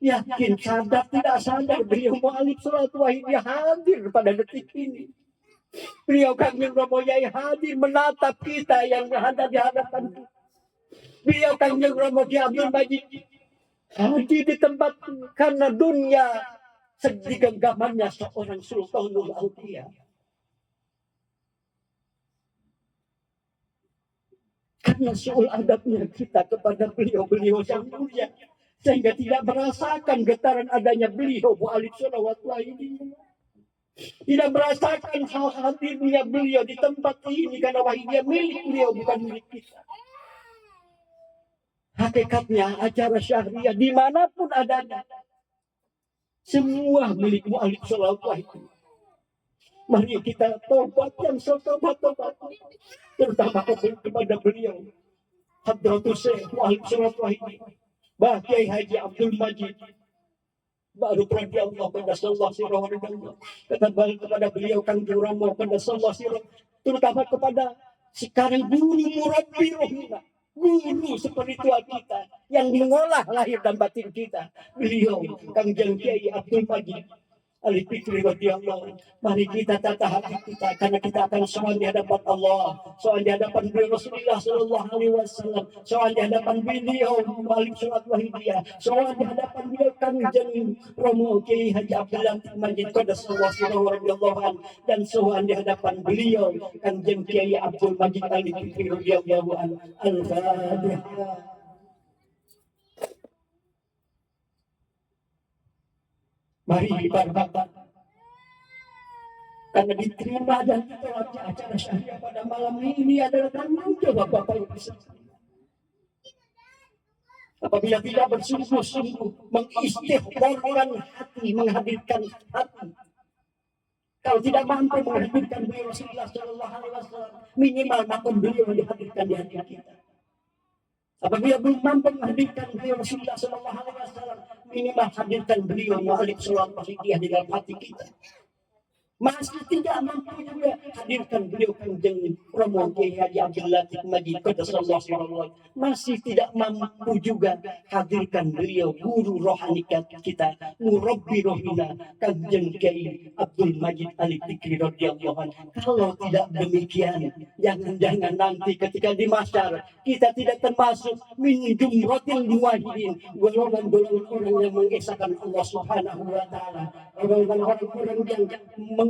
Yakin, sadar, tidak sadar, beliau mu'alif sholat wahid hadir pada detik ini. Beliau Kangjeng Romo Yai hadir menatap kita yang ada di hadapan kita. Beliau Kangjeng Romo Ki Abdul Majid hadir di tempat karena dunia sedih genggamannya seorang Sultanul Aulia. Karena suul adabnya kita kepada beliau-beliau yang mulia, sehingga tidak merasakan getaran adanya beliau mu'alif sholawat wahid. Tidak merasakan hal hadirnya beliau di tempat ini karena wahidiyah milik beliau, bukan milik kita. Hakikatnya acara syahriah dimanapun adanya, semua milik mu'alif sholawat wahid. Mari kita tobat yang setobat-tobat, terutama kepada beliau Hadratus Syekh Mu'alif sholawat wahid, Mbah Kiai Haji Abdul Majid baru Allah pada sallallahu alaihi wasallam, kepada beliau Kangjeng Romo pada sallallahu alaihi wasallam, terutama kepada sekarang guru murabbi rohina, guru spiritual kita yang mengolah lahir dan batin kita, beliau Kangjeng Kiai Abdul Majid Ali Fikri radhiyallahu. Mari kita tata hati kita, karena kita akan soal di hadapan Allah, soal di hadapan beliau Rasulullah sallallahu alaihi wasallam, soal di hadapan beliau Mu'alif Sholat Wahidiyah, soal di hadapan beliau Kangjeng Romo Kiai Haji Abdul Latif Majid Qadassallahu sirrahu radhiyallahu an, dan soal di hadapan beliau Kangjeng Kiai Abdul Majid Ali Fikri radhiyallahu an. Al-Fatihah. Mari berbakat, karena diterima dan ditolaknya acara syahriah pada malam ini adalah tanggung jawab Bapak Ibu sekalian. Apabila tidak bersungguh-sungguh mengistighfarkan hati, menghadirkan hati, kalau tidak mampu menghadirkan beliau Rasulullah sallallahu alaihi wasallam, minimal makom beliau dihadirkan di hati kita. Apabila belum mampu menghadirkan beliau Rasulullah sallallahu alaihi wasallam, minimal hadirkan beliau mu'alif sholat wahidiyah di dalam hati kita. Masih tidak mampu juga hadirkan beliau Kangjeng Romo Kiai Haji Abdul Latif Majid Qadassallahu sirrahu, masih tidak mampu juga hadirkan beliau guru rohani kita, murabbi rohina Kangjeng Kiai Abdul Majid Ali Fikri radhiyallahu anhu. Kalau tidak demikian, jangan-jangan nanti ketika di mahsyar kita tidak termasuk min jumratil muwahhidin, golongan-golongan orang yang mengesahkan Allah Subhanahu wa taala, orang-orang yang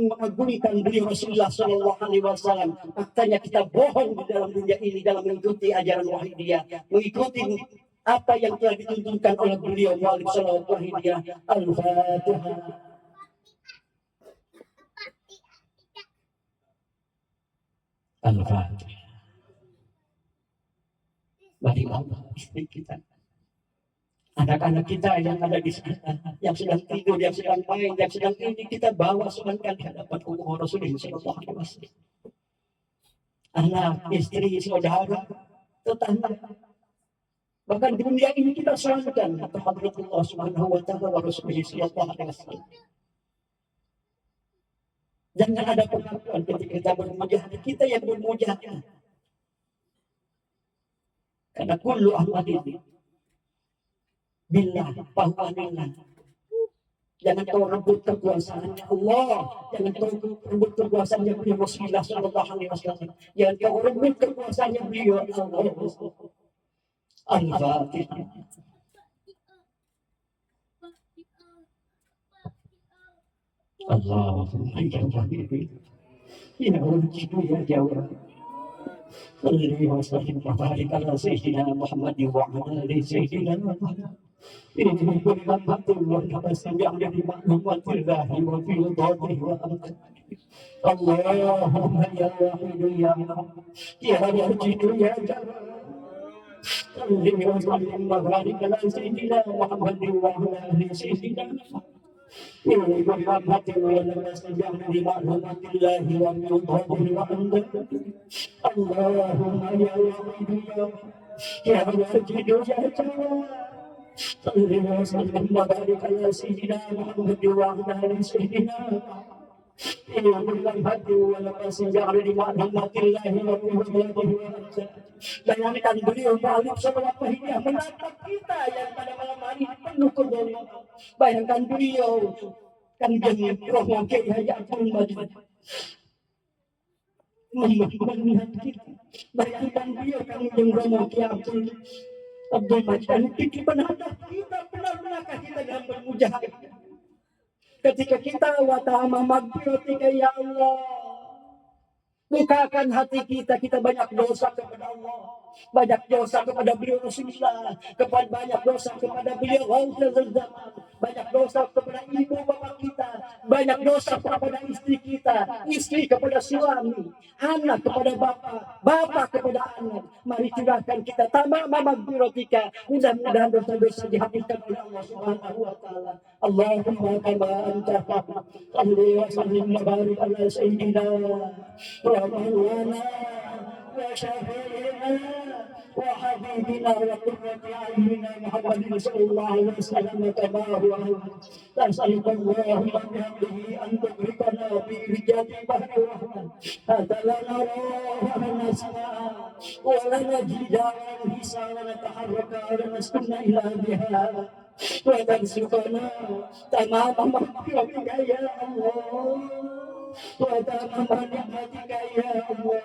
mengagungkan beliau Rasulullah sallallahu alaihi wasallam. Faktanya kita bohong di dalam dunia ini dalam mengikuti ajaran wahidiyah, mengikuti apa yang telah dituntunkan oleh beliau Mu'alif sholawat wahidiyah. Al-Fatihah. Al-Fatihah. Mari Allah istri kita, anak-anak kita yang ada di sana, yang sedang tidur, yang sedang main, yang sedang ini, kita bawa semuanya di hadapan Allah Rasulullah sallallahu alaihi wasallam. Anak, istri, saudara, tetangga, bahkan dunia ini kita serahkan kepada Allah Subhanahu wa taala wa Rasulullah sallallahu alaihi wasallam. Jangan ada pengakuan ketika kita bermujahadah, kita yang bermujahadah. Karena kullu ahmadin billah bahwanillah. Jangan kau rebut kekuasaannya Allah, jangan kau rebut kekuasaannya beliau Rasulullah sallallahu alaihi wasallam, jangan kau rebut kekuasaannya beliau Allah. Al-Fatihah. Allahumma ya Rabbi ya wajib ya jawab. Sallallahu alaihi wasallam wa barik ala sayyidina Muhammad wa ala ali sayyidina Muhammad. Ini bukan hati Allah yang jadi maklumat ilahi wa fi dhatihi wa amri. Allahumma ya wahid ya ya wajid ya jawab. Sallallahu alaihi wa barik ala sayyidina Muhammad wa ala ali sayyidina Muhammad. Ini bukan hati Allah yang jadi maklumat ilahi wa fi dhatihi wa amri. Allahumma ya wahid ya wajid ya jawab. Sallallahu alaihi wa barik ala sayyidina Muhammad wa ala ali sayyidina Muhammad. dalam hati walaupun sejak di rahmatillahi wa rahmatillahi. Bayangkan beliau balik setelah hidayah menatap kita yang pada malam hari penuh kebolehan. Bayangkan beliau kan jadi roh Kiai Haji Abdul Majid melihat kita. Bayangkan beliau kan jadi roh Kiai Abdul Majid dan kita menatap kita benar-benarkah kita dalam bermujahadah. Ketika kita watama magfiratika ya Allah, bukakan hati kita, kita banyak dosa kepada Allah, banyak dosa kepada beliau Rasulullah, kepada banyak dosa kepada beliau Rasul zaman, banyak dosa kepada ibu bapak kita, banyak dosa kepada istri kita, istri kepada suami, anak kepada bapak kepada anak. Mari curahkan kita tambah magfiratika, mudah-mudahan dosa-dosa dihapuskan oleh Allah Subhanahu wa taala. Allahumma kama anta salli wa sallim wa barik ala sayyidina ومولانا وشفيعنا وحبيبنا وقرة أعيننا محمد صلى الله عليه وسلم كما هو نسألك اللهم بحمده أن تدركنا في رجال بحر الرحمن هذا لنا روح لنا سماء ولنا جدار حسان نتحرك ونسكن إلى بها وترزقنا تمام مغفرتك يا الله وتمام نعمتك يا الله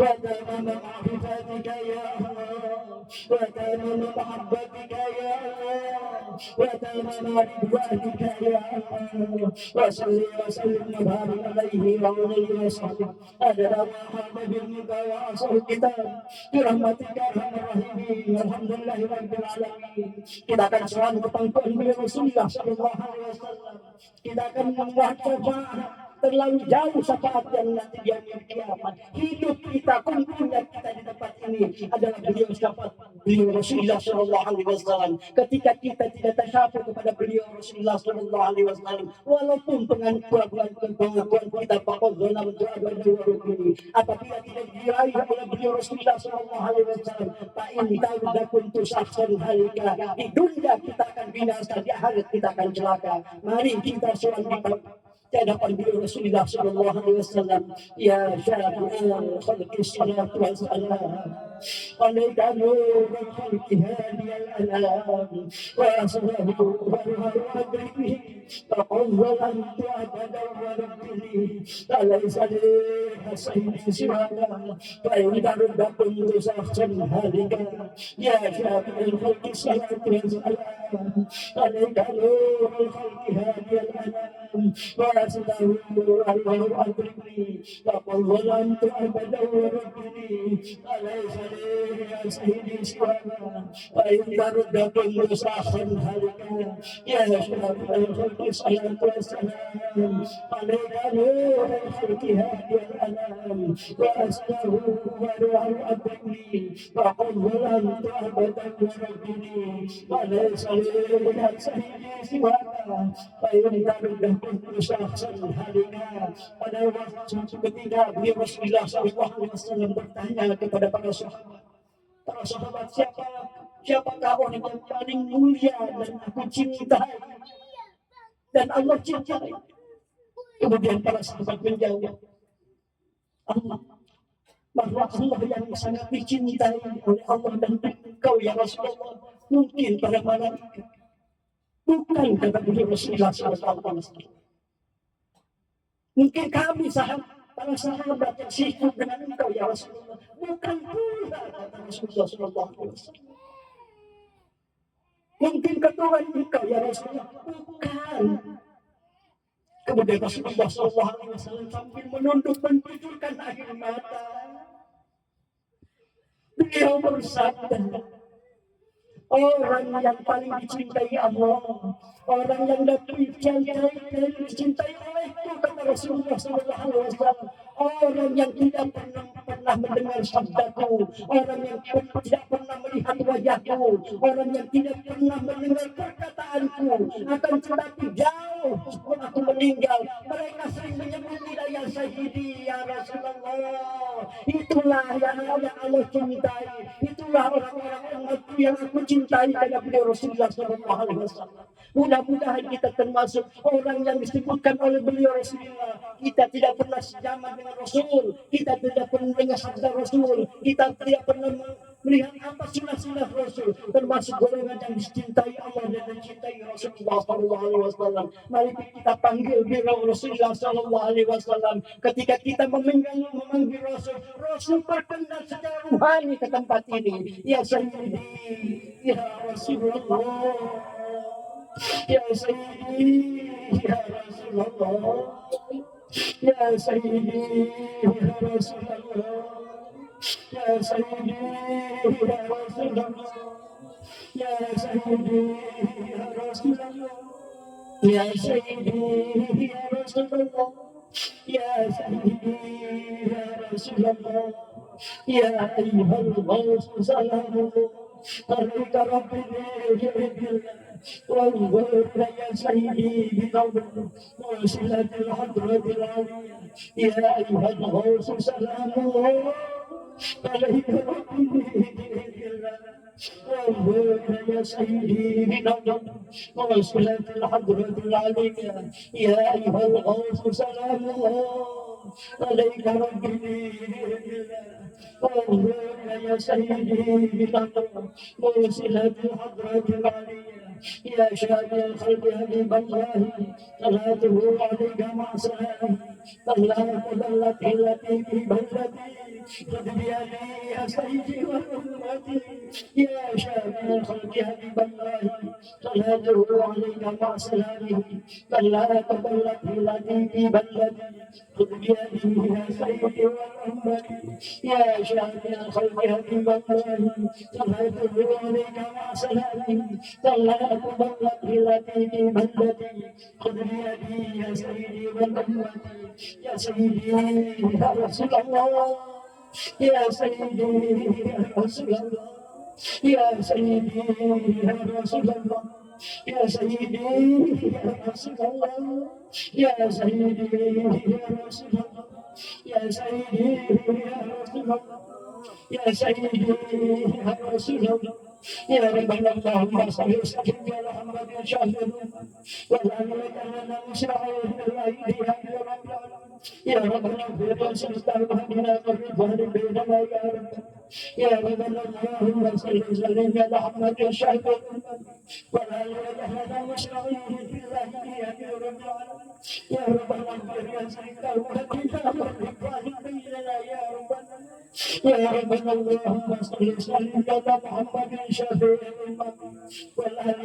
وتمام معرفتك يا الله وتمام محبتك يا الله وتمام رضوانك يا الله وصل وسلم وبارك عليه وعلى وصحبه أجل وحب بالمدى وأصل الكتاب برحمتك يا أرحم الراحمين والحمد لله رب العالمين. Kita akan selalu bertanggung beliau Rasulullah sallallahu alaihi wasallam. Kita akan membuat syafaat terlalu jauh syafaat yang nanti di hari kiamat. Hidup kita, kumpulnya kita di tempat ini adalah beliau syafaat beliau Rasulullah sallallahu alaihi wasallam. Ketika kita tidak tasyafaat kepada beliau Rasulullah sallallahu alaihi wasallam, walaupun pengakuan kita faqadzona berdoa ini, apabila tidak diraih oleh beliau Rasulullah sallallahu alaihi wasallam, fa in kuntu sahsan halika, di dunia kita akan binasa, di akhirat kita akan celaka. Mari kita selalu di hadapan beliau Rasulullah sallallahu alaihi wasallam. Ya syafi'al khalqi salatu wassalam عليك نور الخلق هادي الأنام وأصله وروح أدركه تقول أنت أبدا وربه أليس لي حسين سواك فإن ترد كنت شخصا هالكا يا شافع الخلق صلاة وسلام عليك نور الخلق هادي الأنام وأصله وروح أدركه تقول أنت أبدا وربه أليس يا سيدي سوانا وإن ترد كل صاحب هلكا يا شرف الخلق صلاة والسلام عليك نور الخلق هادي الأنام وأسله وروح أدركني وقل ظلمت أبدا وربني وليس لي يا سيدي سوانا وإن ترد كل صاحب هلكا. Pada waktu ketika beliau Rasulullah SAW bertanya kepada para sahabat, siapakah orang yang paling mulia dan aku cintai dan Allah cintai? Kemudian para sahabat menjawab, Allah, bahwa Allah yang sangat dicintai oleh Allah dan engkau ya Rasulullah mungkin para malaikat. Bukan kata beliau Rasulullah SAW. Mungkin kami para sahabat yang sibuk dengan engkau ya Rasulullah. Bukan pula kata Rasulullah SAW. Mungkin ketuhan engkau ya Rasulullah. Bukan. Kemudian Rasulullah SAW sambil menunduk mencucurkan air mata. Beliau bersabda, orang yang paling dicintai Allah, orang yang dicintai olehku kata Rasulullah SAW, orang yang tidak pernah mendengar sabdaku, orang yang tidak pernah melihat wajahku, orang yang tidak pernah mendengar perkataanku, akan tetapi jauh sebelum aku meninggal mereka sering menyebut ya Sayyidi ya Rasulullah. Itulah yang Allah cintai, itulah orang-orang yang aku cintai karena beliau Rasulullah SAW. Mudah-mudahan kita termasuk orang yang disebutkan oleh beliau Rasulullah. Kita tidak pernah sejaman dengan Rasul, kita tidak pernah dengar sabda Rasul, kita tidak pernah melihat apa sunnah-sunnah Rasul, termasuk golongan yang dicintai Allah dan dicintai Rasulullah Sallallahu Alaihi Wasallam. Mari kita panggil beliau Rasulullah Sallallahu Alaihi Wasallam. Ketika kita memanggil Rasul, Rasul berkenan secara rohani ke tempat ini. Ya Sayyidi, ya Rasulullah, ya Sayyidi, ya Rasulullah, ya Sayyidi, ya Rasulullah, ya Sayyidi, ya Rasulullah, ya Sayyidi, ya Rasulullah, ya Sayyidi, ya Rasulullah, ya Sayyidi, ya Rasulullah, ya ayyuhal ghaus salamu alaika rabbi وانظر يا سيدي بنظر وصلة الحضرة العليا يا أيها الغوث سلام الله عليك ربي وانظر يا سيدي بنظر وصلة الحضرة العليا يا أيها الغوث سلام الله عليك ربي وانظر يا سيدي بنظر وصلة الحضرة العليا يا شافي الخلق حبيب الله صلاته عليك مع سلام الله تدلت التي في بلدي خذ بيدي يا سيدي وأمتي يا شافي الخلق حبيب الله صلاته عليك مع سلامه الله تدلت التي في بلدي خذ بيدي يا سيدي وأمتي يا شافي الخلق حبيب الله صلاته عليك مع سلامه الله تبلغ التي في بلدي خذ بيدي يا سيدي وأمتي يا سيدي يا رسول الله يا سيدي يا رسول الله يا سيدي يا رسول الله يا سيدي يا رسول الله يا سيدي يا رسول الله يا سيدي يا رسول الله يا سيدي يا رسول الله يا ربنا اللهم صل وسلم على محمد شاهد والآن لنا مشرع بالله يا ربنا في رسول الله بنا قرب بيننا يا رب يا ربنا اللهم صل وسلم على محمد شاهد والآن لنا مشرع بالله يا رب يا ربنا في رسول الله بنا قرب بيننا يا رب يا ربنا اللهم صل وسلم على محمد شفيع الامه والآن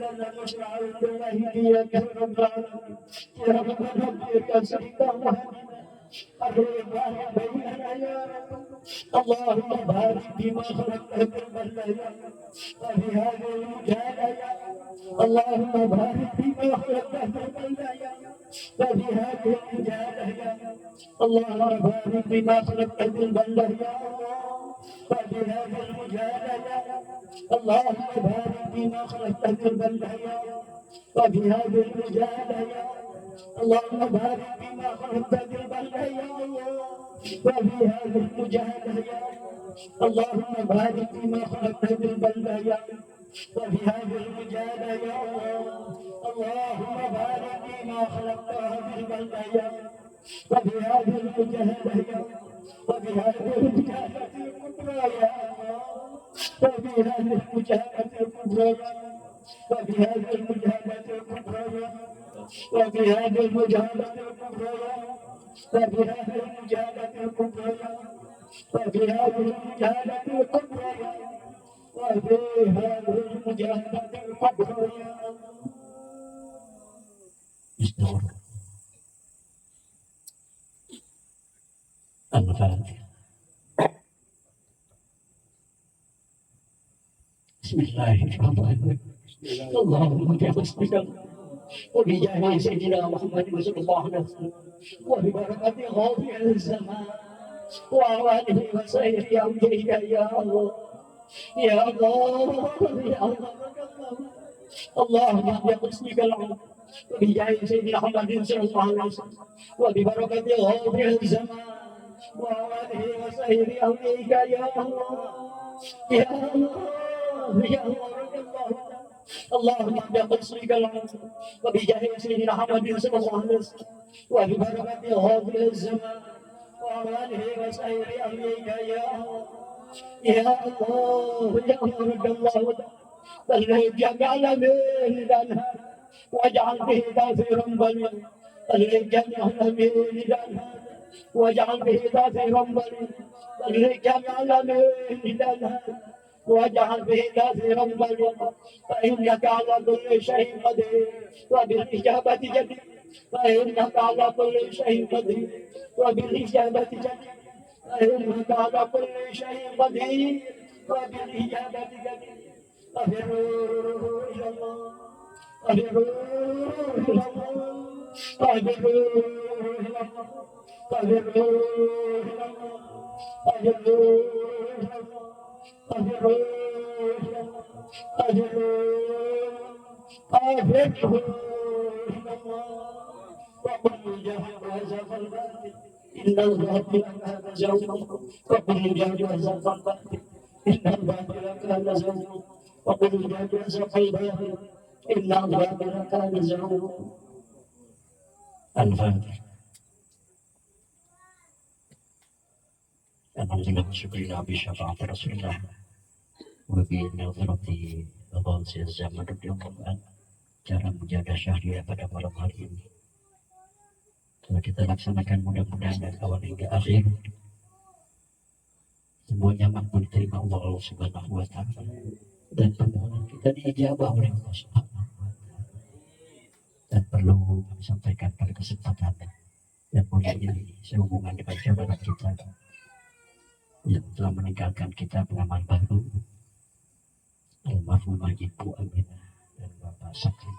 لنا مشرع بالله يا رب العالمين يا ربنا في رسول الله اللهم بارك فيما خلقت بالله وفي هذه المجاهدة اللهم بارك فيما خلقت بالله وفي هذه المجاهدة اللهم بارك فيما خلقت بالله وفي هذه المجاهدة اللهم بارك فيما خلقت بالله وفي هذه المجاهدة اللهم بارك فيما خلقت بالله يا الله وفي هذه المجاهدة اللهم بارك فيما خلقت بالله يا وفي هذه المجاهدة يا الله اللهم بارك فيما خلقت بالله يا وفي هذه المجاهدة يا وفي هذه المجاهدة الكبرى يا الله وفي هذه المجاهدة الكبرى وفي هذه المجاهدة الكبرى وفي هذه المجاهدة الكبرى وفي هذه المجاهدة الكبرى وفي هذه المجاهدة الكبرى وفي هذه المجاهدة الكبرى الفاتحة. بسم الله الرحمن الرحيم. اللهم بحسبك وبجاه سيدنا محمد صلى الله عليه وسلم وببركة غافر الزمان وأوانه وسائر أمرك يا الله يا الله يا الله اللهم بحسبك العظيم وبجاه سيدنا محمد صلى الله عليه وسلم وببركة غافر الزمان وأوانه وسائر أمرك يا الله يا الله يا الله اللهم بقدسك وبجاه سيدنا محمد صلى الله عليه وسلم وببركة هذه الزمان وآله وسائر أهلك يا الله يا الله يا رب الله بلغ جميع الأمين لنا واجعل به تأثيرا بليغا بلغ جميع الأمين لنا واجعل به تأثيرا بليغا بلغ جميع الأمين لنا واجعل به تأثيرا بليغا فإنك على كل شيء قدير وبالإجابة جدير فإنك على كل شيء قدير وبالإجابة جدير فإنك على كل شيء قدير وبالإجابة جدير أفروا إلى الله أفروا إلى الله أفروا إلى الله أفروا إلى الله أفروا إلى الله أفروا إلى الله أفروا إلى الله وقل جهل هذا الباطل إن الباطل كان زوجا وقل جهل هذا الباطل إن الباطل كان زوجا وقل جهل هذا الباطل إن الباطل كان زوجا الفاتح. Alhamdulillah syukurlah bisyafaat Rasulullah wa bi nazarati al-ghazi zaman radhiyallahu cara menjaga syahriah pada malam hari ini telah kita laksanakan mudah-mudahan dari awal hingga akhir semuanya mampu diterima Allah Subhanahu wa ta'ala dan permohonan kita diijabah oleh Allah Subhanahu wa ta'ala. Dan perlu kami sampaikan pada kesempatan yang mulia ini sehubungan dengan jabatan kita yang telah meninggalkan kita pengamal baru almarhumah Ibu Aminah dan Bapak Sakri.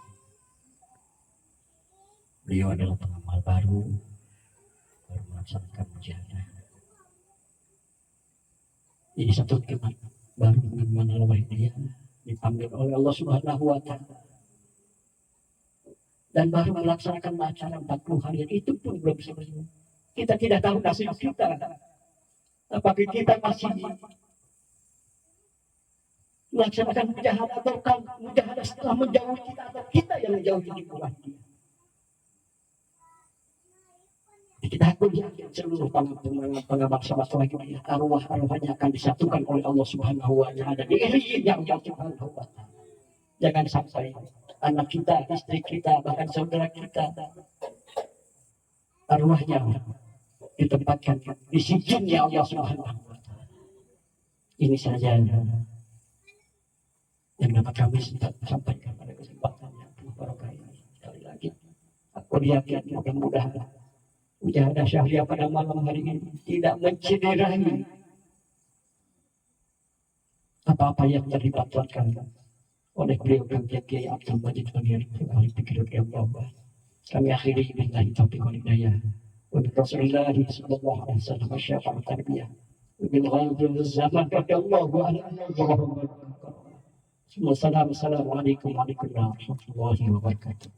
Beliau adalah pengamal baru melaksanakan mujahadah. Ini satu nikmat baru dengan mana dia dipanggil oleh Allah Subhanahu wa ta'ala dan baru melaksanakan acara 40 hari itu pun belum selesai. Kita tidak tahu nasib kita. Apakah kita masih melaksanakan mujahadah atau mujahadah setelah menjauhi kita atau kita yang menjauhi di bawah dia. Kita akui seluruh pengamal sama-sama lagi arwah-arwahnya akan disatukan oleh Allah Subhanahu wa ta'ala di iliyah Allah Subhanahu wa ta'ala. Jangan sampai anak kita, istri kita, bahkan saudara kita arwahnya ditempatkan di sijinnya Allah Subhanahu wa ta'ala. Ini saja yang dapat kami sampaikan pada kesempatan yang penuh barokah ini. Sekali lagi aku yakin mudah-mudahan mujahadah syahriah pada malam hari ini tidak mencederai apa-apa yang telah dipatwakan oleh beliau Kang Kiai Abdul Majid ahli fikih Allah. Kami akhiri billahi taufiq wal hidayah. وبرسول الله صلى الله عليه وسلم الشافع التربية وبالغيب الزمان رضي الله عنه السلام عليكم ورحمة الله وبركاته.